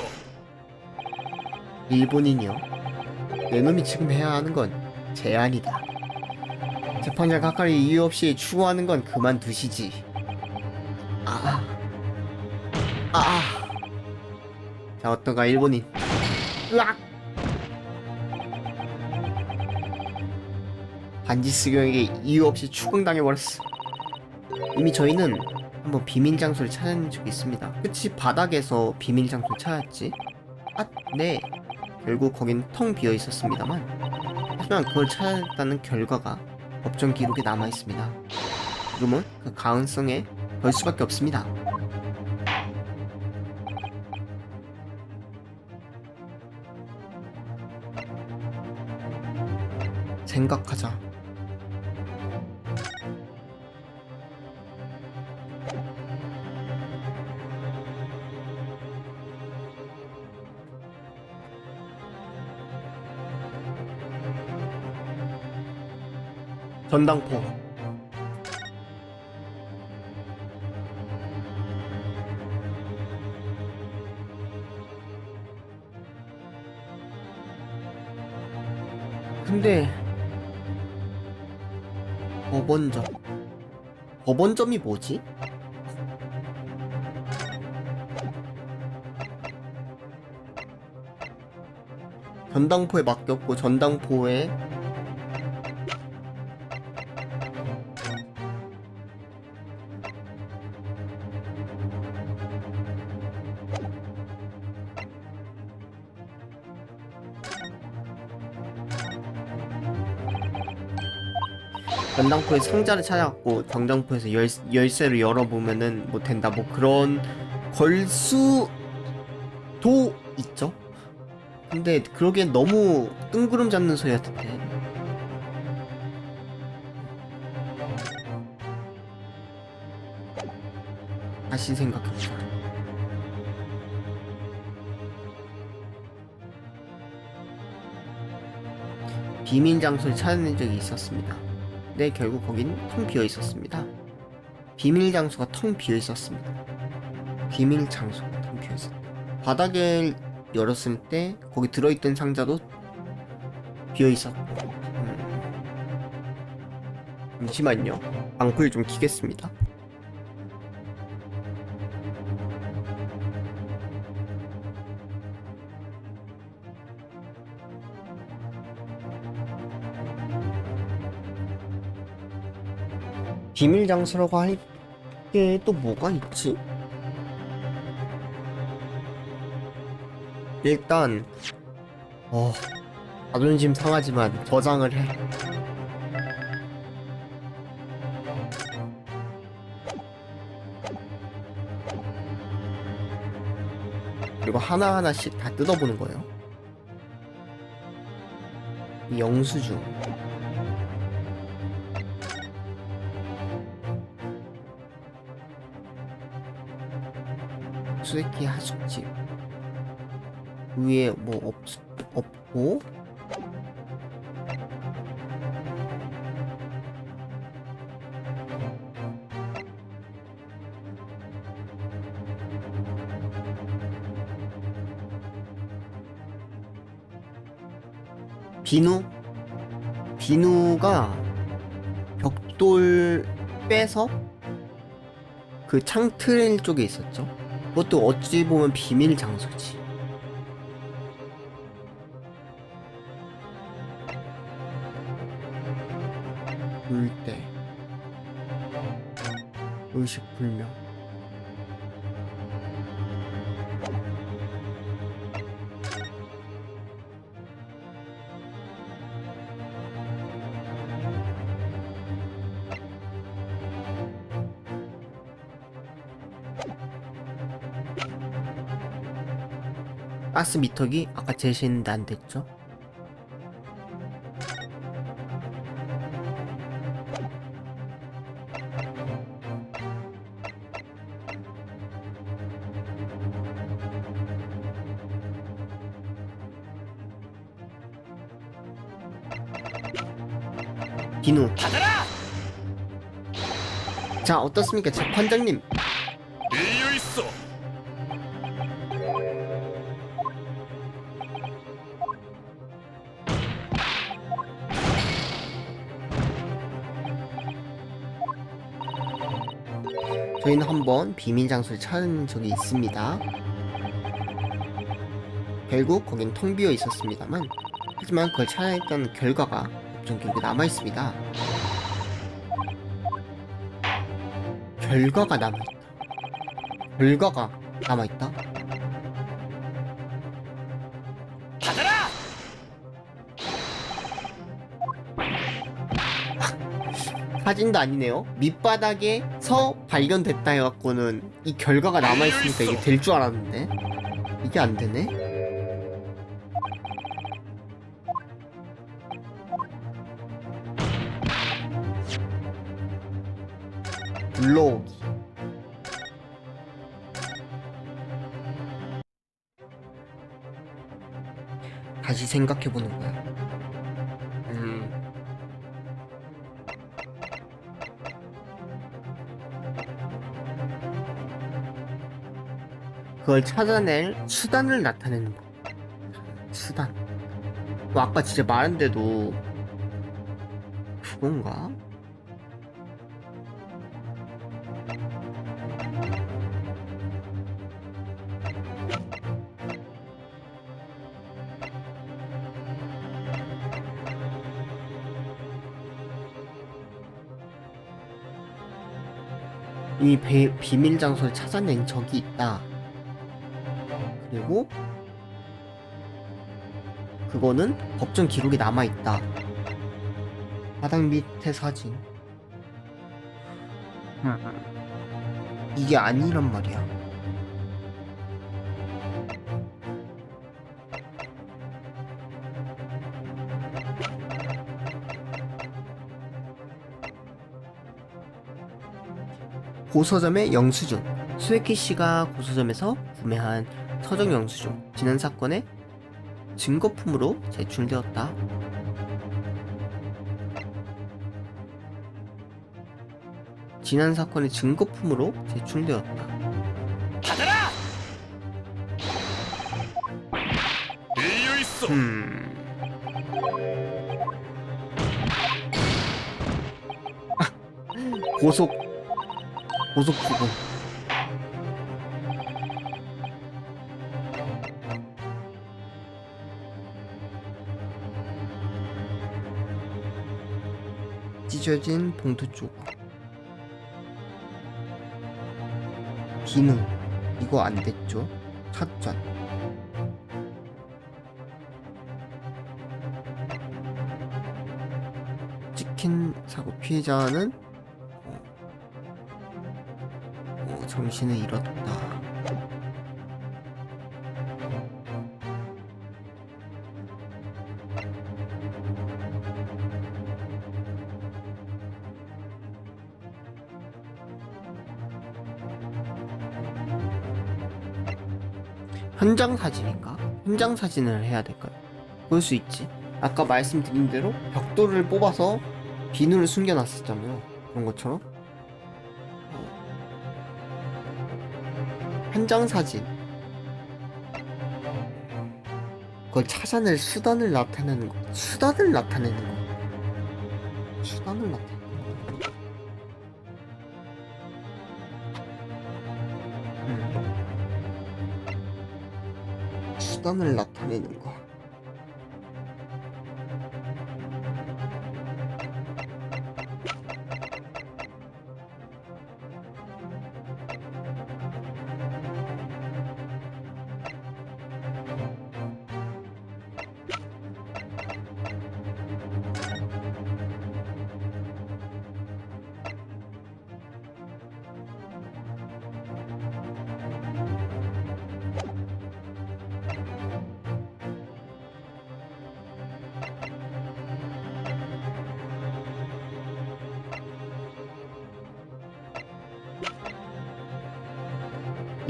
일본인이요. 내 놈이 지금 해야 하는 건 제안이다. 재판장 가까이 이유 없이 추구하는 건 그만두시지. 아. 자, 어떤가 일본인. 으악! 반지 수경에게 이유 없이 추궁당해버렸어. 이미 저희는 한번 비밀 장소를 찾아낸 적이 있습니다. 그치, 바닥에서 비밀 장소를 찾았지? 아, 네. 결국 거긴 텅 비어 있었습니다만, 하지만 그걸 찾았다는 결과가 법정 기록에 남아 있습니다. 지금은 그 가능성에 걸 수밖에 없습니다. 생각하자. 전당포. 근데 법원점. 법원점이 뭐지? 전당포에 맡겼고 전당포에 전당포에 상자를 찾아갖고 전당포에서 열쇠를 열어보면은 뭐 된다, 뭐 그런 걸 수도 있죠. 근데 그러기엔 너무 뜬구름 잡는 소리 같은데. 다시 생각해보자. 비밀 장소를 찾아낸 적이 있었습니다. 네, 결국 거긴 텅 비어 있었습니다. 비밀 장소가 텅 비어 있었습니다. 비밀 장소가 텅 비어 있었다. 바닥을 열었을 때 거기 들어있던 상자도 비어 있었고. 잠시만요. 방풀 좀 키겠습니다. 비밀 장소라고 할 게 또 뭐가 있지? 일단 자존심 상하지만 저장을 해. 그리고 하나하나씩 다 뜯어보는 거예요. 영수증, 수레키 하숙집 위에 뭐 없고, 비누가 벽돌 빼서 그 창틀 쪽에 있었죠. 그것도 어찌 보면 비밀 장소지. 물때 의식불명. 가스 미터기 아까 제시했는데 안 됐죠? 비누. 받아라! 자, 어떻습니까, 재판장님? 이유 있어. 저희는 한번 비밀 장소를 찾은 적이 있습니다. 결국 거긴 텅 비어 있었습니다만, 하지만 그걸 찾아냈던 결과가 법정 기록에 남아 있습니다. 결과가 남아있다. 결과가 남아있다. 받아라! 사진도 아니네요. 밑바닥에서 발견됐다 해갖고는 이 결과가 남아있으니까 이게 될 줄 알았는데 이게 안 되네. 불러오기. 다시 생각해보는 거야. 그걸 찾아낼 수단을 나타내는 거. 수단. 뭐 아까 진짜 말한데도 그건가? 이 비밀 장소를 찾아낸 적이 있다. 그리고 그거는 법정 기록에 남아있다. 바닥 밑에 사진. 이게 아니란 말이야. 고서점의 영수증. 수에키 씨가 고서점에서 구매한 서적 영수증. 지난 사건의 증거품으로 제출되었다. 지난 사건의 증거품으로 제출되었다. 받아라! 이유 있어. 고속 부분. 찢어진 봉투 조각. 비누. 이거 안 됐죠? 찻잔. 치킨 사고 피해자는 정신을 잃었다. 현장 사진인가? 현장 사진을 해야 될까요? 그럴 수 있지. 아까 말씀드린 대로 벽돌을 뽑아서 비누를 숨겨놨었잖아요. 그런 것처럼. 현장 사진. 그걸 찾아낼 수단을 나타내는 거. 수단을 나타내는 거. 수단을 나타내는 거. 수단을 나타내는 거.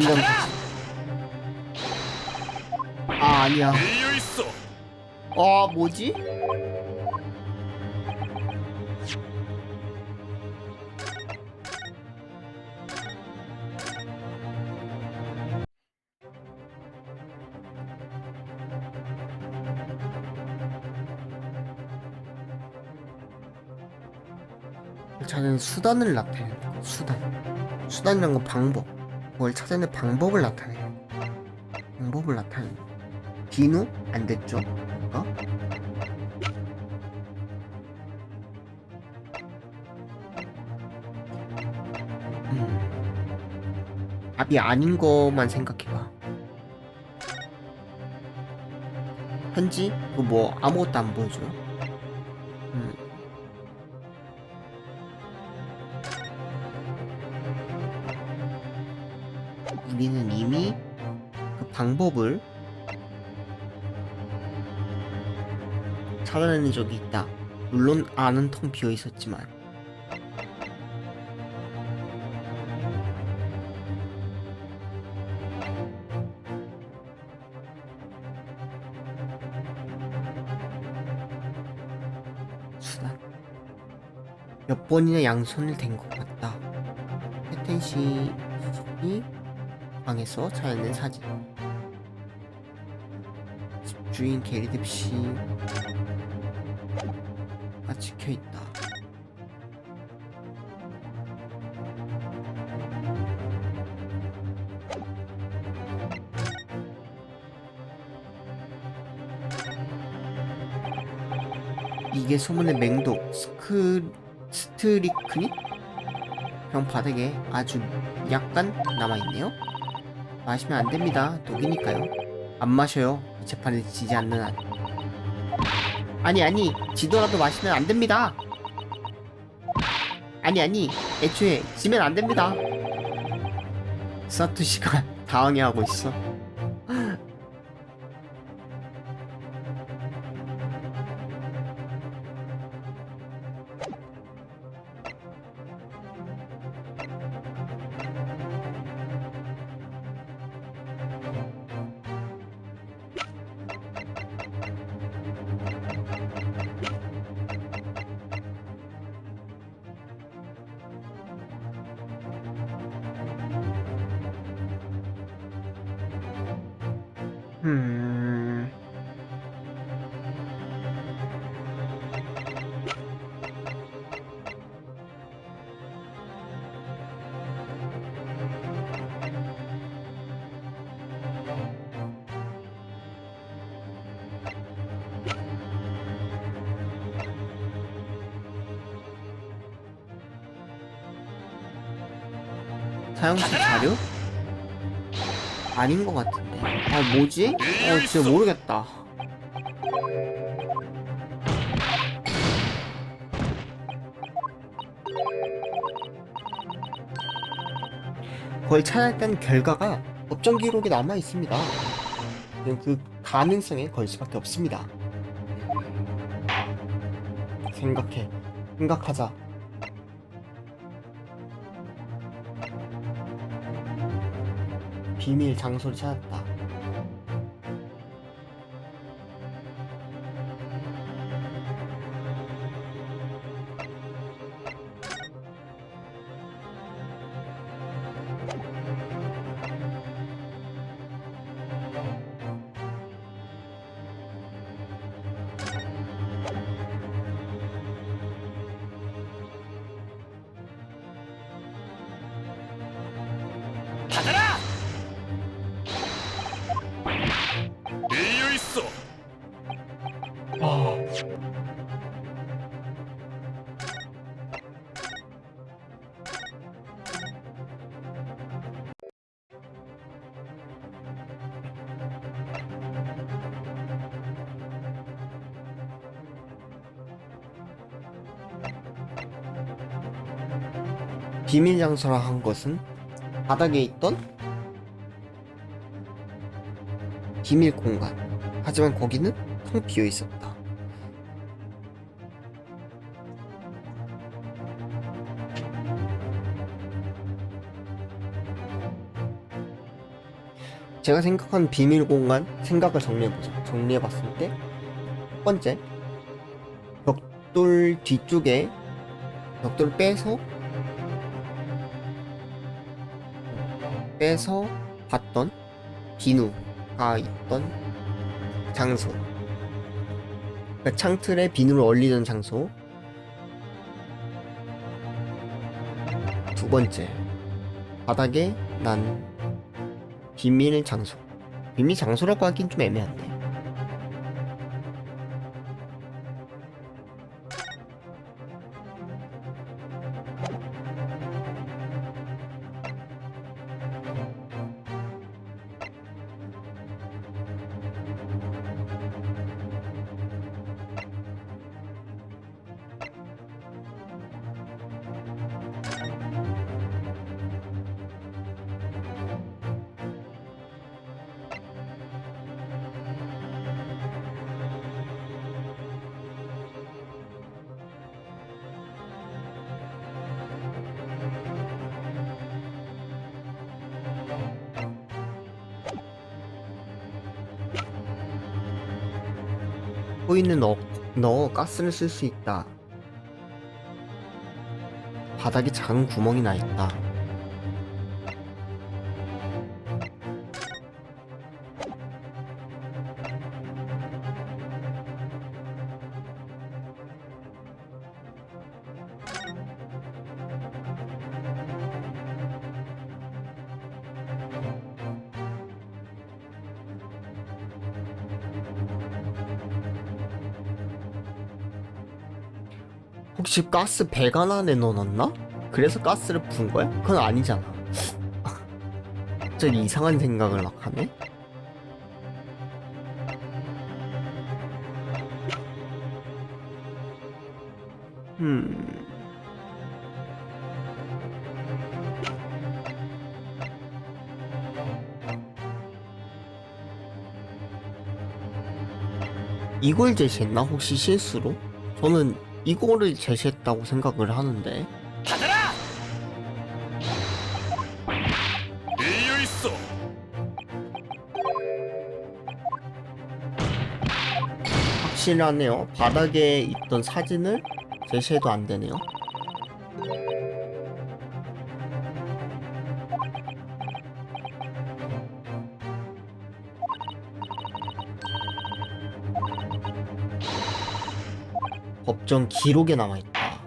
이건 아니야. 이유 있어. 뭐지? 저는 수단을 나타내는 거. 수단. 수단이란 건 방법. 그걸 찾아내는 방법을 나타내요. 방법을 나타내요. 비누? 안 됐죠? 어? 답이 아닌 것만 생각해봐. 편지? 그거 뭐 아무것도 안 보여줘요? 우리는 이미 그 방법을 찾아내는 적이 있다. 물론 안은 텅 비어 있었지만. 수단. 몇 번이나 양손을 댄 것 같다. 태텐시 방에서 찾아낸 사진. 집주인 게리드 씨가 찍혀 있다. 이게 소문의 맹독 스트리크니? 병 바닥에 아주 약간 남아있네요. 마시면 안 됩니다. 독이니까요. 안 마셔요. 이 재판에 지지 않는 한. 아니 지더라도 마시면 안 됩니다. 아니 애초에 지면 안 됩니다. 사토시가 당황해하고 있어. 사용실 자료? 아닌 것 같은데. 아 뭐지? 진짜 모르겠다. 그걸 찾아냈다는 결과가 법정 기록에 남아 있습니다. 그 가능성에 걸 수밖에 없습니다. 생각하자. 비밀 장소를 찾았다. 받아라! 이유 있어. 비밀 장소라 한 것은 바닥에 있던 비밀 공간. 하지만 거기는 텅 비어 있었다. 제가 생각한 비밀 공간 생각을 정리해보자. 정리해봤을 때 첫 번째, 벽돌 뒤쪽에 벽돌을 빼서 봤던 비누가 있던 장소. 그러니까 창틀에 비누를 얼리는 장소. 두 번째, 바닥에 난 비밀 장소. 비밀 장소라고 하긴 좀 애매한데. 코인을 넣어 가스를 쓸 수 있다. 바닥에 작은 구멍이 나 있다. 혹시 가스 배관 안에 넣어놨나? 그래서 가스를 푼 거야? 그건 아니잖아. 갑자기 이상한 생각을 막 하네? 음... 이걸 제시했나? 혹시 실수로? 저는 이거를 제시했다고 생각을 하는데. 받아라! 이유 있어. 확실하네요. 바닥에 있던 사진을 제시해도 안 되네요. 법정 기록에 남아있다.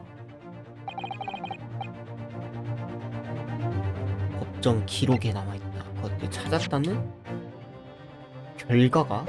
법정 기록에 남아있다. 그것들 찾았다는 결과가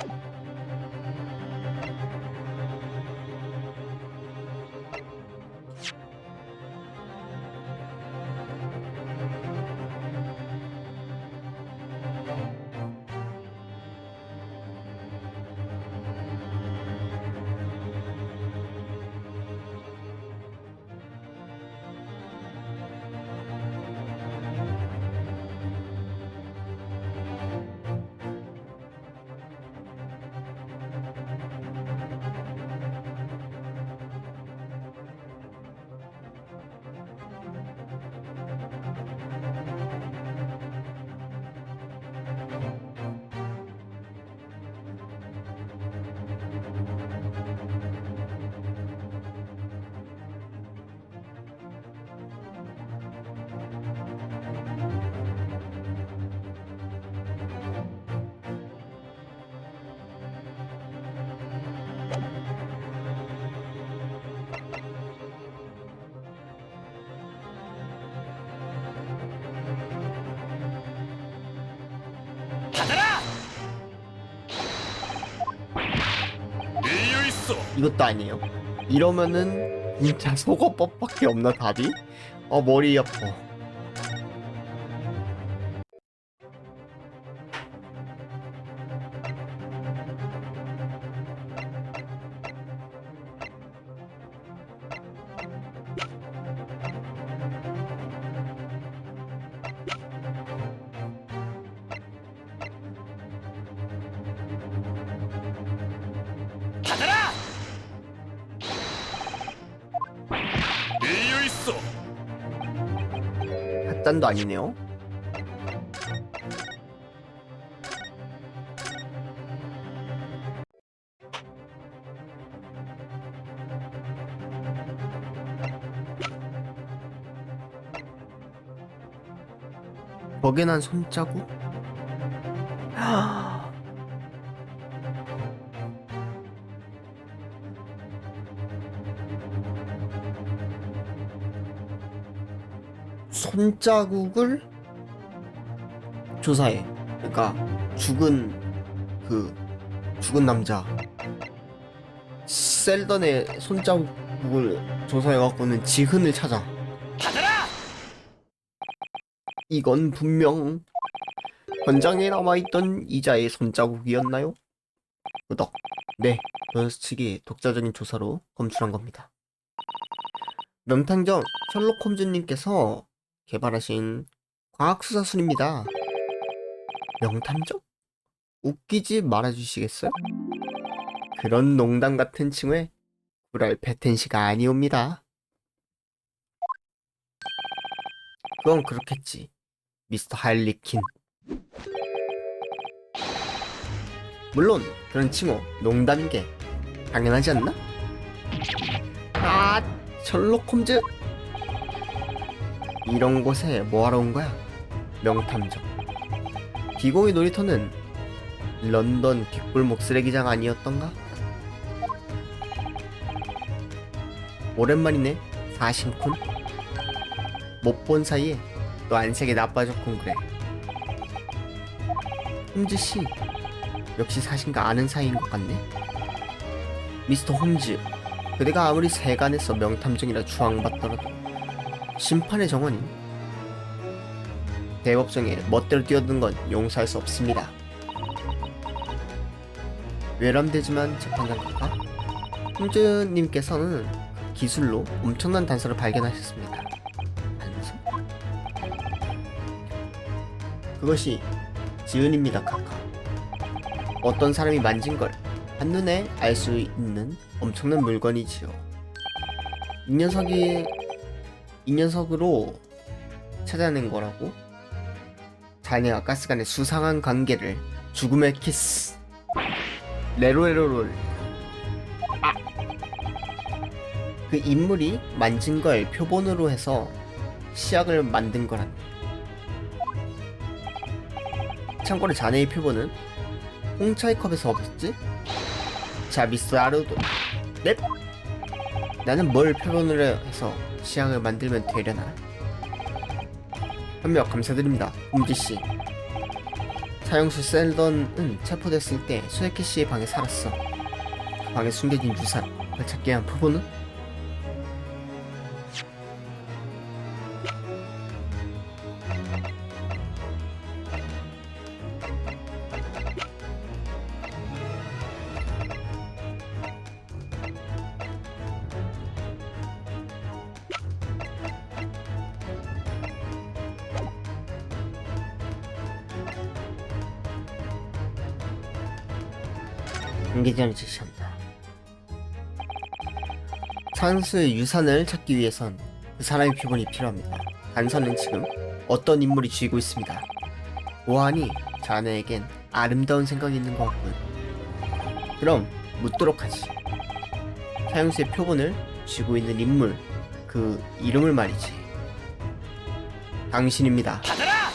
받아라! 이유 있어. 이것도 아니에요. 이러면은 진짜 속어법밖에 없나 답이? 머리 아파. 받아라! 이유 있어. 핫단도 아니네요. 벽에 난 손자국? 손자국을 조사해. 그러니까 죽은 남자 셀던의 손자국을 조사해갖고는 지흔을 찾아. 받아라! 이건 분명 현장에 남아있던 이자의 손자국이었나요? 끄덕. 네, 로저스 측이 독자적인 조사로 검출한 겁니다. 명탐정 셜록 홈즈님께서 개발하신 과학수사술입니다. 명탐정? 웃기지 말아주시겠어요? 그런 농담 같은 칭호에 굴할 패텐시가 아니옵니다. 그건 그렇겠지, 미스터 하일리킨. 물론 그런 칭호 농담인 게 당연하지 않나? 아, 셜록 홈즈, 이런 곳에 뭐하러 온 거야? 명탐정. 비공의 놀이터는 런던 뒷골목 쓰레기장 아니었던가? 오랜만이네, 사신쿤. 못 본 사이에 또 안색이 나빠졌군. 그래, 홈즈씨 역시 사신과 아는 사이인 것 같네. 미스터 홈즈, 그대가 아무리 세간에서 명탐정이라 추앙받더라도 심판의 정원인 대법정에 멋대로 뛰어드는 건 용서할 수 없습니다. 외람되지만 재판장 각하 홈즈님께서는 기술로 엄청난 단서를 발견하셨습니다. 단서? 그것이 지은입니다, 카카. 어떤 사람이 만진 걸 한눈에 알 수 있는 엄청난 물건이지요. 이 녀석으로 찾아낸 거라고? 자네와 가스간의 수상한 관계를 죽음의 키스. 레로레로롤. 아! 그 인물이 만진 걸 표본으로 해서 시약을 만든 거란. 참고로 자네의 표본은 홍차의 컵에서 얻었지? 자, 미스터 아르도. 넵! 나는 뭘 표본으로 해서 시약을 만들면 되려나? 협력 감사드립니다, 홈즈씨. 사형수 셀던은 체포됐을 때 소에키 씨의 방에 살았어. 그 방에 숨겨진 유산, 그걸 찾기 위한 표본은? 관계자를 제시한다. 사형수의 유산을 찾기 위해선 그 사람의 표본이 필요합니다. 단서는 지금 어떤 인물이 쥐고 있습니다. 보아하니 자네에겐 아름다운 생각이 있는 것 같군. 그럼 묻도록 하지. 사형수의 표본을 쥐고 있는 인물, 그 이름을 말이지. 당신입니다. 받아라!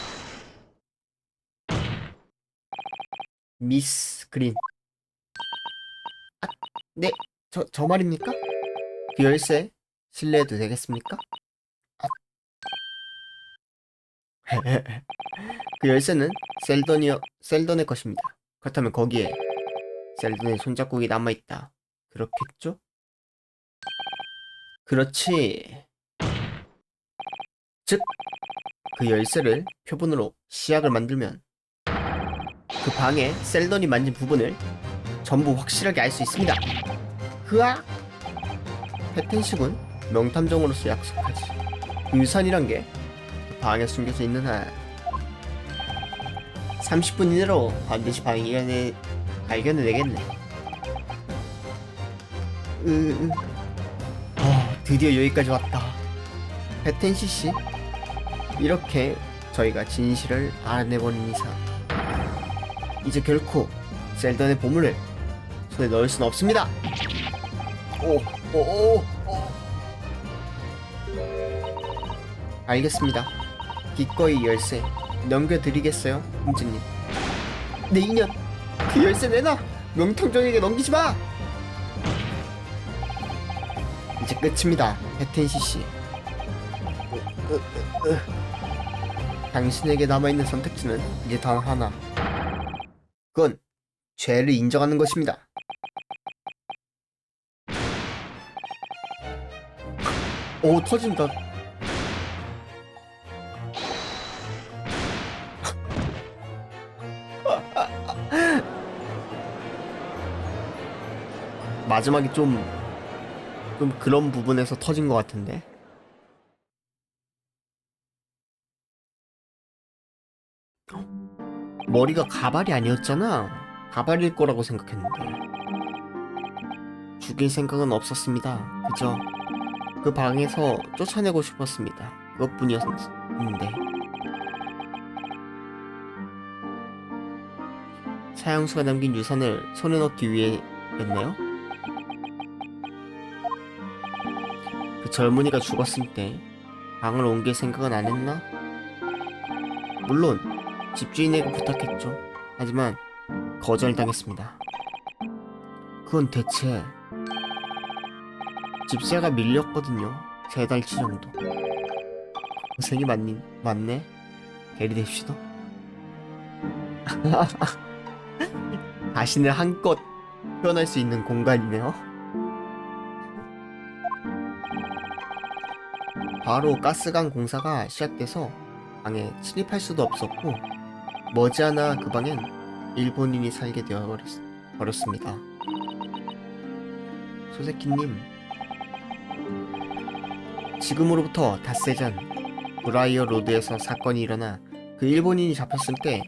미스 그린. 아, 네, 저 말입니까? 그 열쇠 실례해도 되겠습니까? 아. 그 열쇠는 셀던의 것입니다. 그렇다면 거기에 셀던의 손자국이 남아있다. 그렇겠죠? 그렇지. 즉, 그 열쇠를 표본으로 시약을 만들면 그 방에 셀던이 만진 부분을 전부 확실하게 알 수 있습니다. 흐아! 패텐시군 명탐정으로서 약속하지. 그 유산이란 게 그 방에 숨겨져 있는 한 30분 이내로 반드시 발견해내겠네. 드디어 여기까지 왔다. 패텐시씨, 이렇게 저희가 진실을 알아내버린 이상 이제 결코 셀던의 보물을 손에 넣을 수는 없습니다. 알겠습니다. 기꺼이 열쇠 넘겨드리겠어요, 홈즈님. 내 인연, 그 열쇠 내놔! 명탐정에게 넘기지 마! 이제 끝입니다, 패텐시씨. 당신에게 남아있는 선택지는 이제 단 하나. 그건 죄를 인정하는 것입니다. 오, 터진다. 마지막에 좀 그런 부분에서 터진 것 같은데. 머리가 가발이 아니었잖아. 가발일 거라고 생각했는데. 죽일 생각은 없었습니다. 그저 그 방에서 쫓아내고 싶었습니다. 그것뿐이었는데. 사형수가 남긴 유산을 손에 넣기 위해였나요? 그 젊은이가 죽었을 때 방을 옮길 생각은 안 했나? 물론 집주인에게 부탁했죠. 하지만 거절당했습니다. 그건 대체 집세가 밀렸거든요. 3달치 정도. 고생이 많네. 대리됩시다. 자신을 한껏 표현할 수 있는 공간이네요. 바로 가스관 공사가 시작돼서 방에 침입할 수도 없었고 머지않아 그 방엔 일본인이 살게 되어버렸습니다. 소세키님, 지금으로부터 닷새 전 브라이어 로드에서 사건이 일어나 그 일본인이 잡혔을 때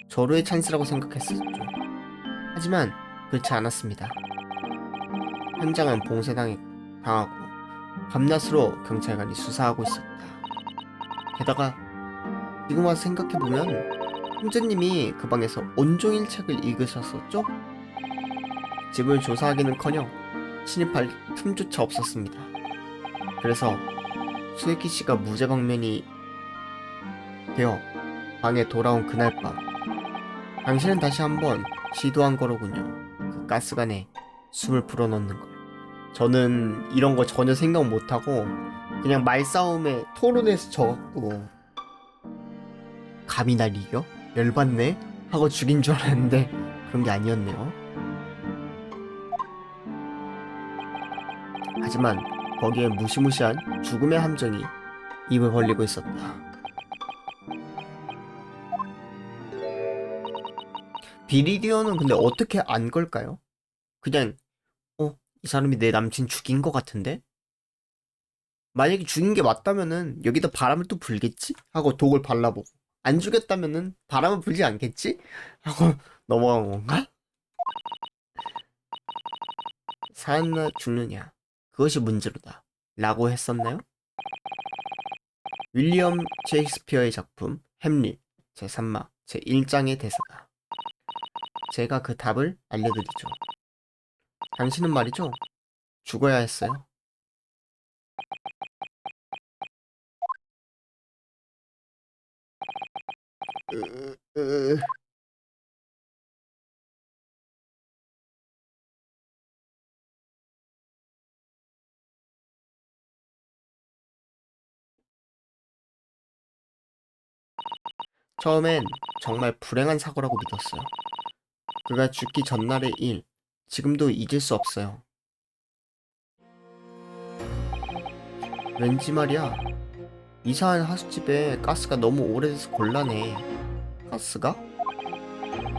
절호의 찬스라고 생각했었죠. 하지만 그렇지 않았습니다. 현장은 봉쇄당하고 밤낮으로 경찰관이 수사하고 있었다. 게다가 지금 와서 생각해보면 형제님이 그 방에서 온종일 책을 읽으셨었죠? 집을 조사하기는커녕 침입할 틈조차 없었습니다. 그래서 수에키 씨가 무죄방면이 되어 방에 돌아온 그날 밤, 당신은 다시 한번 시도한 거로군요. 그 가스관에 숨을 불어넣는 걸. 저는 이런 거 전혀 생각 못하고 그냥 말싸움에 토론에서 져갖고 감히 날 이겨? 열받네? 하고 죽인 줄 알았는데 그런 게 아니었네요. 하지만 거기에 무시무시한 죽음의 함정이 입을 벌리고 있었다. 비리디오는 근데 어떻게 안 걸까요? 그냥 이 사람이 내 남친 죽인 것 같은데? 만약에 죽인 게 맞다면은 여기다 바람을 또 불겠지? 하고 독을 발라보고, 안 죽였다면은 바람을 불지 않겠지? 하고 넘어간 건가? 사느냐 죽느냐 그것이 문제로다 라고 했었나요? 윌리엄 셰익스피어의 작품 햄릿 제3막 제1장의 대사다. 제가 그 답을 알려드리죠. 당신은 말이죠, 죽어야 했어요. 처음엔 정말 불행한 사고라고 믿었어요. 그가 죽기 전날의 일, 지금도 잊을 수 없어요. 왠지 말이야, 이사한 하숙집에 가스가 너무 오래돼서 곤란해. 가스가?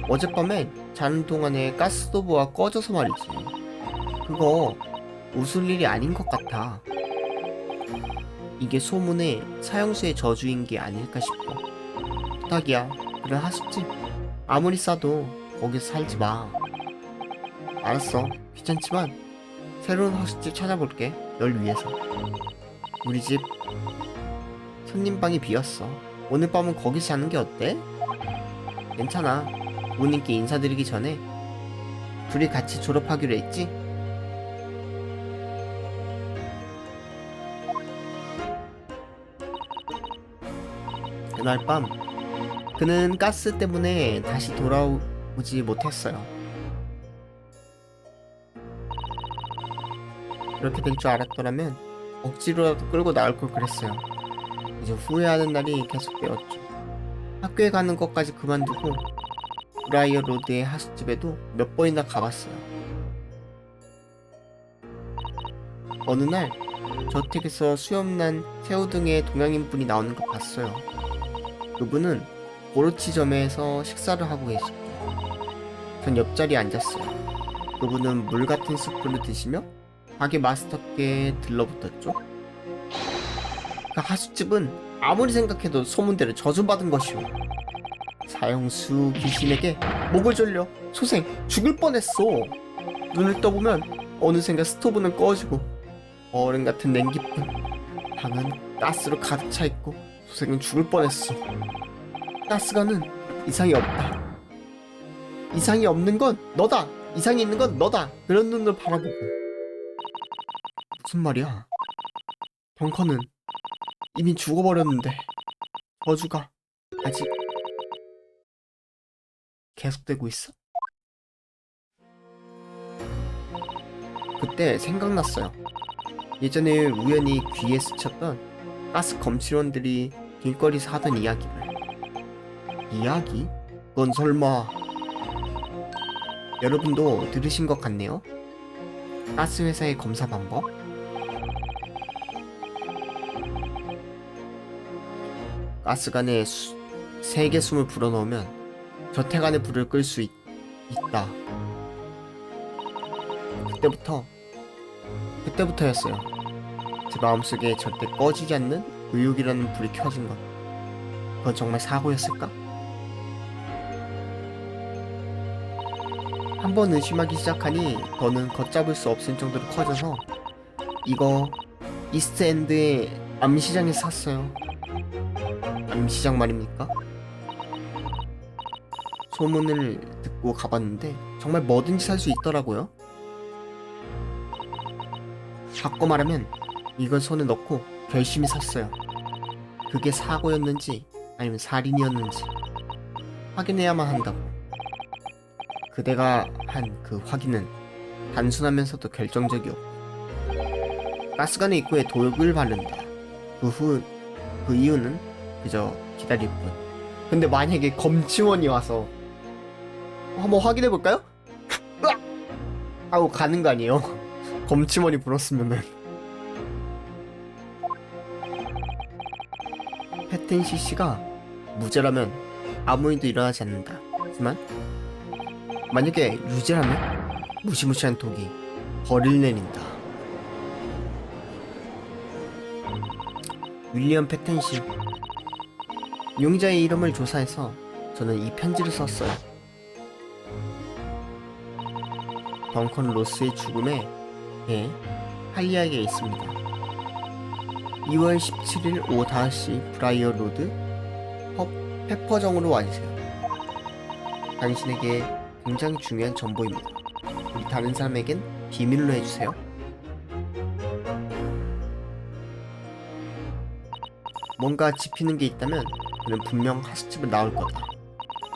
어젯밤에 자는 동안에 가스도브가 꺼져서 말이지. 그거 웃을 일이 아닌 것 같아. 이게 소문의 사형수의 저주인 게 아닐까 싶어. 부탁이야, 그런 하숙집 아무리 싸도 거기서 살지 마. 알았어, 귀찮지만 새로운 하숙집 찾아볼게. 널 위해서. 우리 집 손님방이 비었어. 오늘 밤은 거기서 자는 게 어때? 괜찮아. 부모님께 인사드리기 전에 둘이 같이 졸업하기로 했지? 그날 밤 그는 가스 때문에 다시 돌아오지 못했어요. 그렇게 될 줄 알았더라면 억지로라도 끌고 나올 걸 그랬어요. 이제 후회하는 날이 계속되었죠. 학교에 가는 것까지 그만두고 브라이어 로드의 하숙집에도 몇 번이나 가봤어요. 어느 날 저택에서 수염난 새우 등의 동양인분이 나오는 걸 봤어요. 그분은 오로치점에서 식사를 하고 계시고 전 옆자리에 앉았어요. 그분은 물 같은 스프를 드시며 가게 마스터께 들러붙었죠. 그 하숙집은 아무리 생각해도 소문대로 저주받은 것이오. 사형수 귀신에게 목을 졸려 소생 죽을 뻔했어. 눈을 떠보면 어느샌가 스토브는 꺼지고 얼음 같은 냉기뿐 방은 가스로 가득 차 있고 소생은 죽을 뻔했어. 가스관은 이상이 없다. 이상이 없는 건 너다. 이상이 있는 건 너다. 그런 눈으로 바라보고. 무슨 말이야? 벙커는 이미 죽어버렸는데 저주가 아직 계속되고 있어? 그때 생각났어요. 예전에 우연히 귀에 스쳤던 가스 검침원들이 길거리에서 하던 이야기를. 이야기? 그건 설마... 여러분도 들으신 것 같네요. 가스 회사의 검사 방법? 가스관에 세게 숨을 불어넣으면 저택 안에 불을 끌 수 있다. 그때부터였어요. 제 마음속에 절대 꺼지지 않는 의욕이라는 불이 켜진 것. 그건 정말 사고였을까? 한번 의심하기 시작하니 더는 걷잡을 수 없을 정도로 커져서 이거 이스트엔드의 암시장에서 샀어요. 암시장 말입니까? 소문을 듣고 가봤는데 정말 뭐든지 살 수 있더라고요. 바꿔 말하면 이걸 손에 넣고 결심히 샀어요. 그게 사고였는지 아니면 살인이었는지 확인해야만 한다고. 그대가 한 그 확인은 단순하면서도 결정적이었고, 가스관의 입구에 독을 바른다. 그 이유는 그저 기다릴 뿐. 근데 만약에 검침원이 와서 한번 확인해볼까요? 하고 가는 거 아니에요? 검침원이 불었으면은. 패튼 CC가 무죄라면 아무 일도 일어나지 않는다. 하지만 만약에 유죄라면 무시무시한 독이 벌을 내린다. 윌리엄 패튼시. 용의자의 이름을 조사해서 저는 이 편지를 썼어요. 덩컨 로스의 죽음에 할 이야기가 있습니다. 2월 17일 오후 5시 브라이어 로드 페퍼정으로 와주세요. 당신에게 굉장히 중요한 정보입니다. 우리 다른 사람에겐 비밀로 해주세요. 뭔가 짚히는 게 있다면 그는 분명 하숙집을 나올 거다.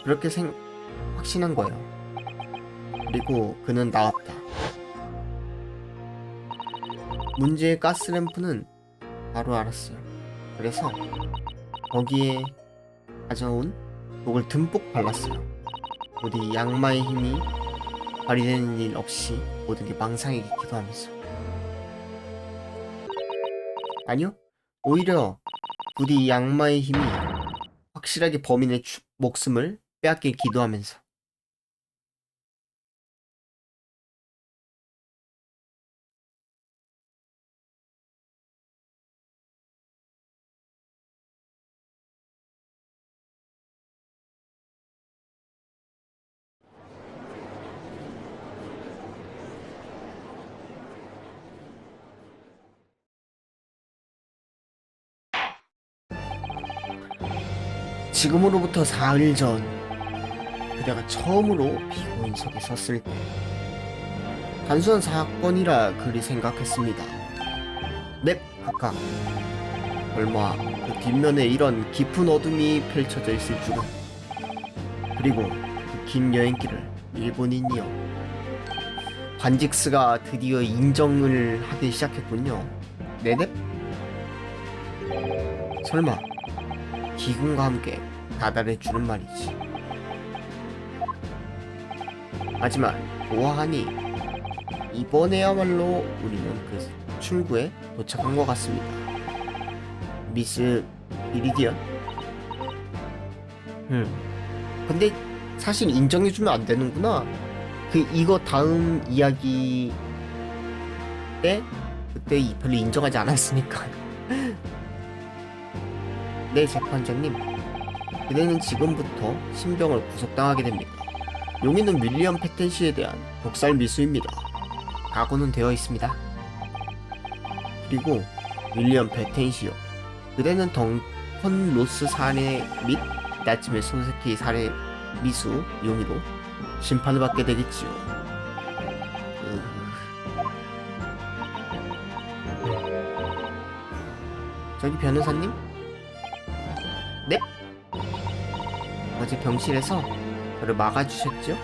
그렇게 확신한 거예요. 그리고 그는 나왔다. 문제의 가스램프는 바로 알았어요. 그래서 거기에 가져온 독을 듬뿍 발랐어요. 부디 양마의 힘이 발휘되는 일 없이 모든 게 망상이게 기도하면서. 아니요, 오히려 부디 양마의 힘이 확실하게 범인의 목숨을 빼앗길 기도하면서. 지금으로부터 4일 전 그대가 처음으로 피고인석에 섰을 때 단순한 사건이라 그리 생각했습니다. 넵, 각각. 얼마 그 뒷면에 이런 깊은 어둠이 펼쳐져 있을 줄은. 그리고 그 긴 여행길을 일본인이요. 관직스가 드디어 인정을 하기 시작했군요. 네넵? 설마 기군과 함께 다달해주는 말이지. 하지만 보아하니 이번에야말로 우리는 그 출구에 도착한 것 같습니다. 미스 비리디언. 근데 사실 인정해주면 안 되는구나. 이거 다음 이야기 때 그때 별로 인정하지 않았으니까. 네, 재판장님. 그대는 지금부터 신병을 구속당하게 됩니다. 용의는 윌리엄 패텐시에 대한 독살 미수입니다. 각오는 되어 있습니다. 그리고 윌리엄 패텐시요. 그대는 덩컨 로스 살해 및 나침의 손새끼 살해 미수 용의로 심판을 받게 되겠지요. 저기 변호사님? 네? 어제 병실에서 저를 막아주셨죠?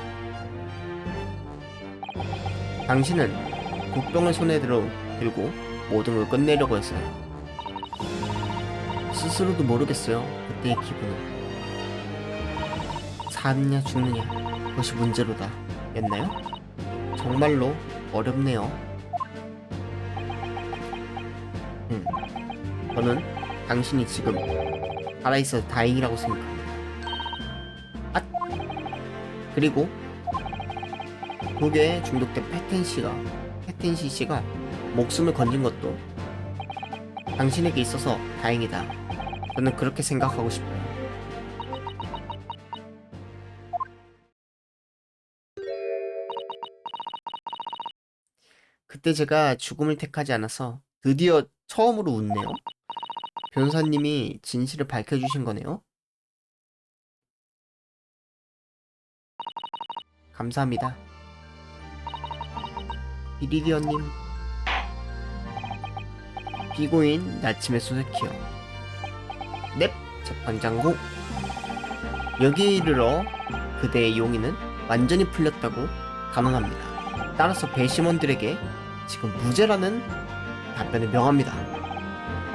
당신은 국병을 손에 들고 모든 걸 끝내려고 했어요. 스스로도 모르겠어요. 그때의 기분은. 사느냐 죽느냐 그것이 문제로다 였나요? 정말로 어렵네요. 저는 당신이 지금 살아있어서 다행이라고 생각합니다. 아! 그리고 독에 중독된 패텐시 씨가 목숨을 건진 것도 당신에게 있어서 다행이다. 저는 그렇게 생각하고 싶어요. 그때 제가 죽음을 택하지 않아서 드디어 처음으로 웃네요. 변호사님이 진실을 밝혀주신 거네요. 감사합니다. 비리디언님. 피고인 나침의 소세키요. 넵, 재판장고. 여기에 이르러 그대의 용의는 완전히 풀렸다고 단언합니다. 따라서 배심원들에게 지금 무죄라는 답변을 명합니다.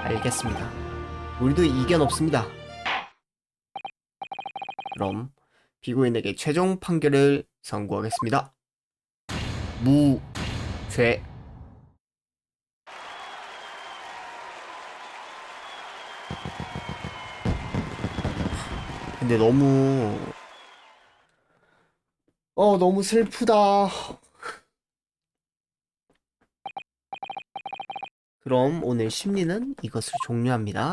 알겠습니다. 우리도 이견 없습니다. 그럼 피고인에게 최종 판결을 선고하겠습니다. 무죄. 근데 너무 슬프다. 그럼 오늘 심리는 이것을 종료합니다.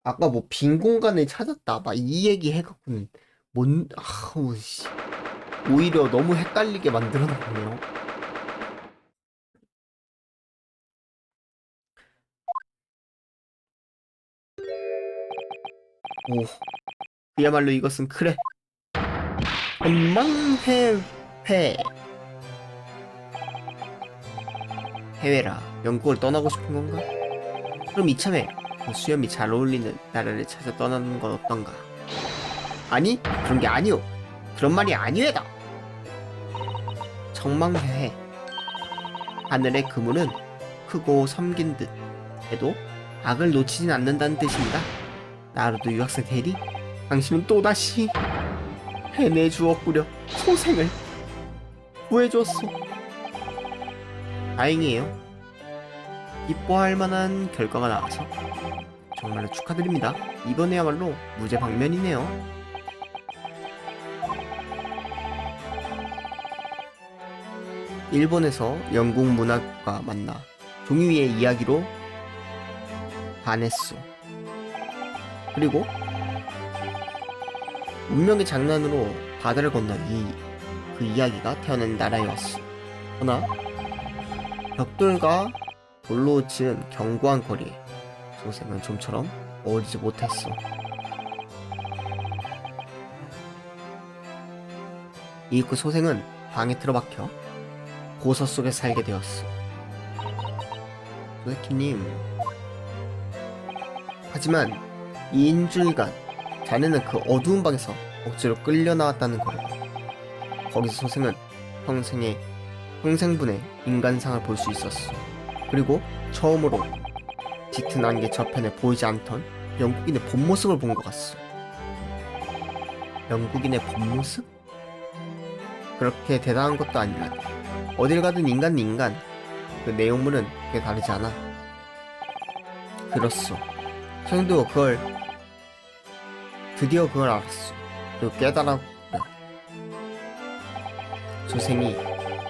아까 뭐 빈 공간을 찾았다 막 이 얘기 해갖고는 오히려 너무 헷갈리게 만들어 놨네요. 오, 그야말로 이것은 그래 전망해회. 해외라 영국을 떠나고 싶은 건가? 그럼 이참에 그 수염이 잘 어울리는 나라를 찾아 떠나는 건 어떤가? 아니, 그런 게 아니오. 그런 말이 아니외다. 청망해. 하늘의 그물은 크고 섬긴 듯 해도 악을 놓치진 않는다는 뜻입니다. 나루도 유학생 대리, 당신은 또다시 해내주었구려. 소생을 구해줬소. 다행이에요. 기뻐할 만한 결과가 나와서 정말로 축하드립니다. 이번에야말로 무죄 방면이네요. 일본에서 영국 문학과 만나 종이 위의 이야기로 반했소. 그리고 운명의 장난으로 바다를 건너 그 이야기가 태어난 나라에 왔소. 그러나 벽돌과 돌로 지은 견고한 거리에 소생은 좀처럼 어울리지 못했어. 이윽고 소생은 방에 틀어박혀 고서 속에 살게 되었어. 소세키님. 하지만 2인줄간 자네는 그 어두운 방에서 억지로 끌려 나왔다는 거예요. 거기서 소생은 평생분의 인간상을 볼 수 있었어. 그리고 처음으로 짙은 안개 저편에 보이지 않던 영국인의 본 모습을 본 것 같소. 영국인의 본 모습? 그렇게 대단한 것도 아니라 어딜 가든 인간은 인간. 그 내용물은 그게 다르지 않아. 그렇소. 소생도 드디어 그걸 알았소. 그리고 깨달았구나. 소생이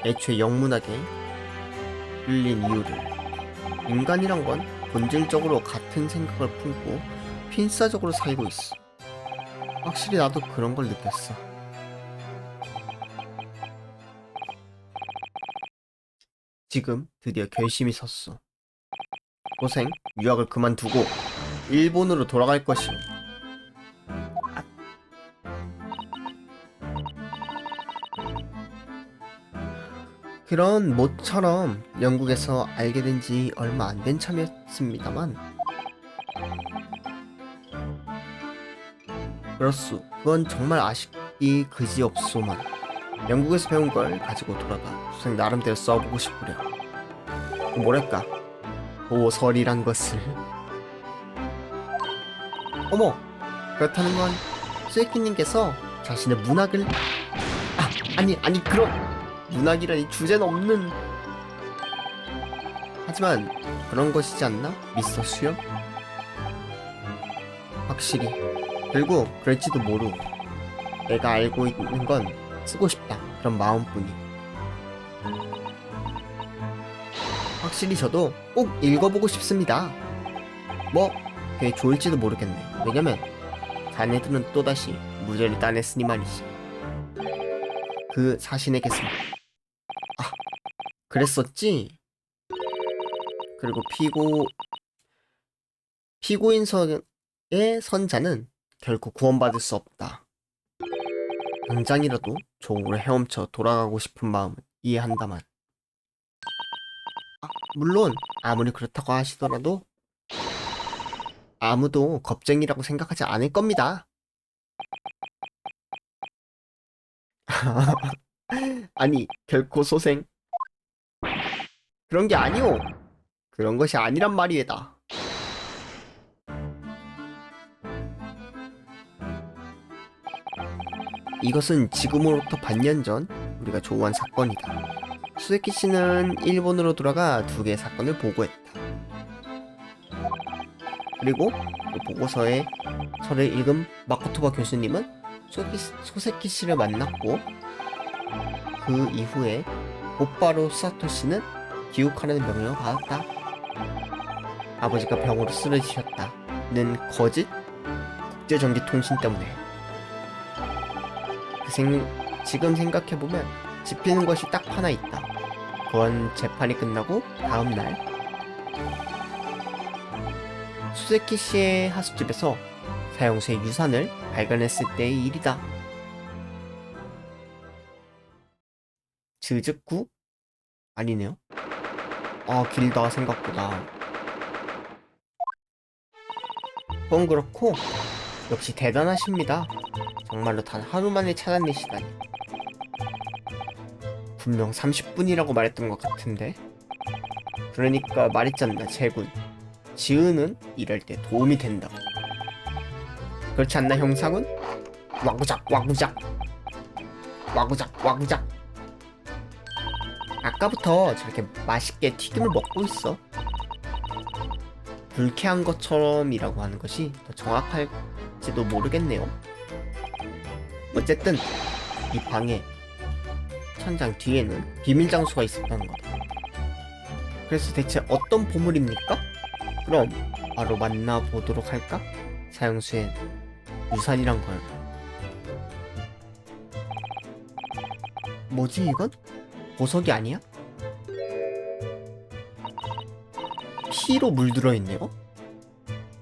애초에 영문학에 끌린 이유를. 인간이란 건 본질적으로 같은 생각을 품고 필사적으로 살고 있어. 확실히 나도 그런 걸 느꼈어. 지금 드디어 결심이 섰어. 소생, 유학을 그만두고 일본으로 돌아갈 것이오. 그런 모처럼 영국에서 알게 된 지 얼마 안 된 참이었습니다만, 그렇소. 그건 정말 아쉽기 그지없소만. 영국에서 배운 걸 가지고 돌아가 소생 나름대로 써보고 싶으려. 뭐랄까, 도설이란 것을. 어머, 그렇다는 건 스웨키님께서 자신의 문학을 아니 그럼 문학이라니 주제는 없는. 하지만 그런 것이지 않나, 미스터 수염? 확실히 결국 그럴지도 모르고 내가 알고 있는 건 쓰고 싶다, 그런 마음뿐이. 확실히 저도 꼭 읽어보고 싶습니다. 뭐 그게 좋을지도 모르겠네. 왜냐면 자네들은 또다시 무죄를 따냈으니 말이지. 그 사신에게서 그랬었지? 그리고 피고인서의 선자는 결코 구원받을 수 없다. 당장이라도 조국으로 헤엄쳐 돌아가고 싶은 마음은 이해한다만, 물론 아무리 그렇다고 하시더라도 아무도 겁쟁이라고 생각하지 않을 겁니다. 아니, 결코 소생, 그런 게 아니오. 그런 것이 아니란 말이에다. 이것은 지금으로부터 반년 전 우리가 조우한 사건이다. 수에키 씨는 일본으로 돌아가 2개의 사건을 보고했다. 그리고 그 보고서의 서를 읽은 마코토바 교수님은 소세키 씨를 만났고, 그 이후에 곧바로 사토 씨는 기욱하라는 명령을 받았다. 아버지가 병으로 쓰러지셨다는 거짓 국제전기통신 때문에. 지금 생각해보면 짚히는 것이 딱 하나 있다. 그건 재판이 끝나고 다음날 수세키 씨의 하숙집에서 사형수의 유산을 발견했을 때의 일이다. 즈즈쿠? 아니네요. 길다, 생각보다. 그건 그렇고 역시 대단하십니다. 정말로 단 하루 만에 찾아내시다니. 분명 30분이라고 말했던 것 같은데. 그러니까 말했잖아, 제군. 지은은 이럴 때 도움이 된다고. 그렇지 않나, 형상은? 와구작 와구작 와구작. 아까부터 저렇게 맛있게 튀김을 먹고 있어. 불쾌한 것처럼이라고 하는 것이 더 정확할지도 모르겠네요. 어쨌든 이 방에 천장 뒤에는 비밀 장소가 있었다는 거다. 그래서 대체 어떤 보물입니까? 그럼 바로 만나보도록 할까? 사형수의 유산이란 걸. 뭐지 이건? 보석이 아니야? 피로 물들어 있네요?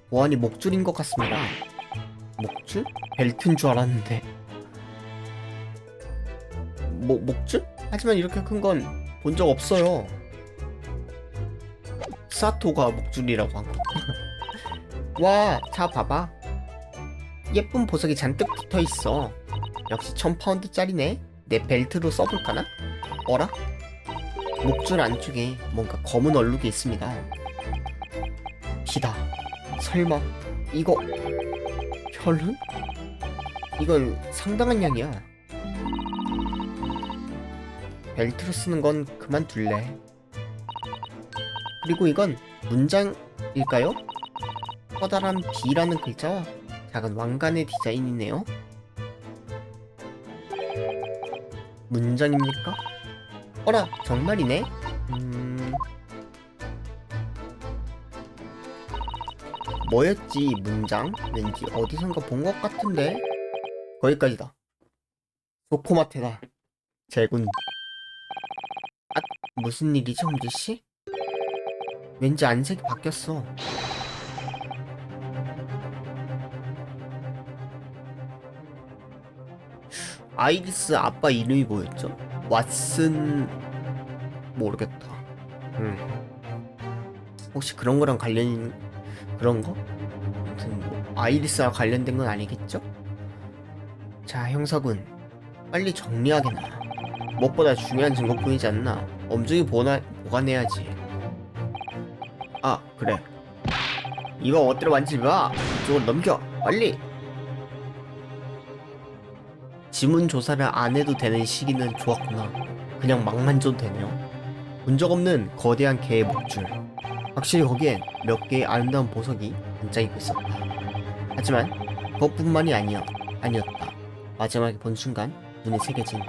보안이 목줄인 것 같습니다. 목줄? 벨트인 줄 알았는데. 목줄? 하지만 이렇게 큰 건 본 적 없어요. 사토가 목줄이라고 한 거. 와, 자 봐봐. 예쁜 보석이 잔뜩 붙어 있어. 역시 1000파운드짜리네. 내 벨트로 써볼까나? 어라? 목줄 안쪽에 뭔가 검은 얼룩이 있습니다. D다. 설마 이거 혈흔? 이건 상당한 양이야. 벨트로 쓰는 건 그만둘래. 그리고 이건 문장일까요? 커다란 B라는 글자와 작은 왕관의 디자인이네요. 문장입니까? 어라, 정말이네. 뭐였지, 문장? 왠지 어디선가 본 것 같은데? 거기까지다. 소코마테다. 제군. 아, 무슨 일이죠, 홈즈씨? 왠지 안색이 바뀌었어. 아이리스 아빠 이름이 뭐였죠? 왓슨... 모르겠다. 혹시 그런 거랑 관련... 그런 거? 아무튼 뭐 아이리스와 관련된 건 아니겠죠? 자, 형사군. 빨리 정리하게나. 무엇보다 중요한 증거뿐이지 않나. 엄중히 보관해야지. 아, 그래. 이거 어디로 만지지 마. 이쪽으로 넘겨. 빨리. 지문 조사를 안 해도 되는 시기는 좋았구나. 그냥 막 만져도 되네요. 문적 없는 거대한 개의 목줄. 확실히 거기엔 몇 개의 아름다운 보석이 반짝이고 있었다. 하지만 그것뿐만이 아니었다. 마지막에 본 순간 눈에 새겨진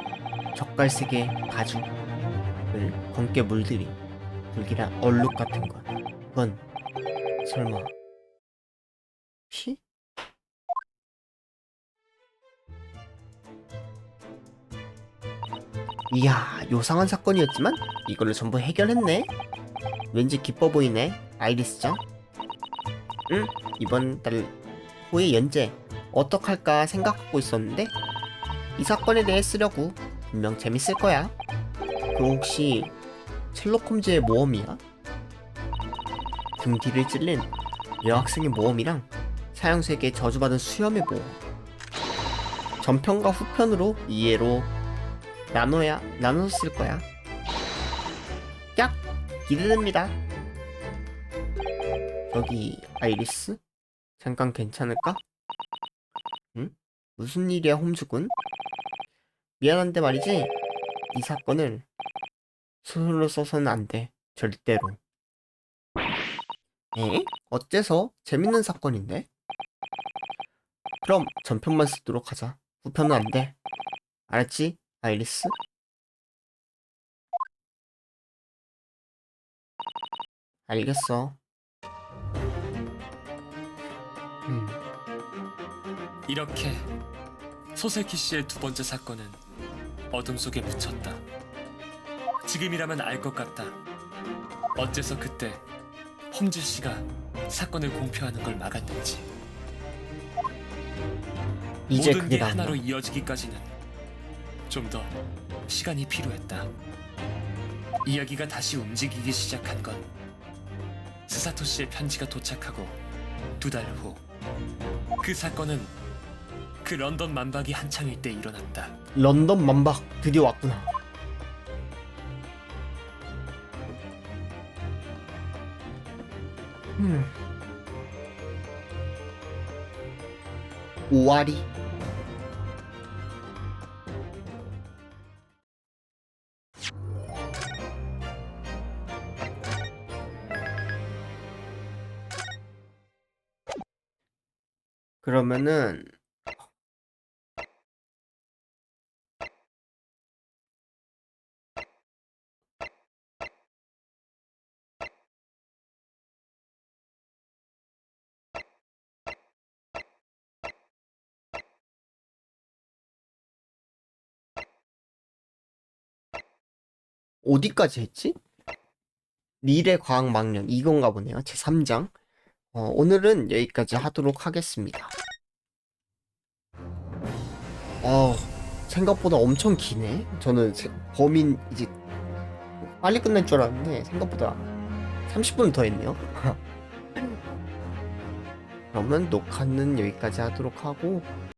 젓갈색의 가죽을 검게 물들인 불길한 얼룩 같은 것. 그건 설마 피? 이야, 요상한 사건이었지만 이걸로 전부 해결했네. 왠지 기뻐 보이네, 아이리스짱. 응, 이번 달 후의 연재 어떡할까 생각하고 있었는데 이 사건에 대해 쓰려고. 분명 재밌을 거야. 그거 혹시 셜록 홈즈의 모험이야? 등 뒤를 찔린 여학생의 모험이랑 사형수에게 저주받은 수염의 모험. 전편과 후편으로 이해로 나눠서 쓸 거야. 깍! 기대됩니다. 저기 아이리스? 잠깐 괜찮을까? 응? 무슨 일이야, 홈즈군? 미안한데 말이지, 이 사건을 소설로 써서는 안 돼. 절대로. 에? 어째서? 재밌는 사건인데? 그럼 전편만 쓰도록 하자. 후편은 안 돼. 알았지, 아이리스? 알겠어. 이렇게 소세키 씨의 두 번째 사건은 어둠 속에 묻혔다. 지금이라면 알 것 같다. 어째서 그때 홈즈 씨가 사건을 공표하는 걸 막았는지. 이제 모든 그게 게 나온다. 하나로 이어지기까지는 좀 더 시간이 필요했다. 이야기가 다시 움직이기 시작한 건 스사토 씨의 편지가 도착하고 2달 후. 그 사건은 그 런던 만박이 한창일 때 일어났다. 런던 만박 드디어 왔구나. 오아리. 그러면은 어디까지 했지? 미래과학망령 이건가 보네요. 제 3장. 오늘은 여기까지 하도록 하겠습니다. 생각보다 엄청 기네. 저는 범인 이제 빨리 끝날 줄 알았는데 생각보다 30분 더 했네요. 그러면 녹화는 여기까지 하도록 하고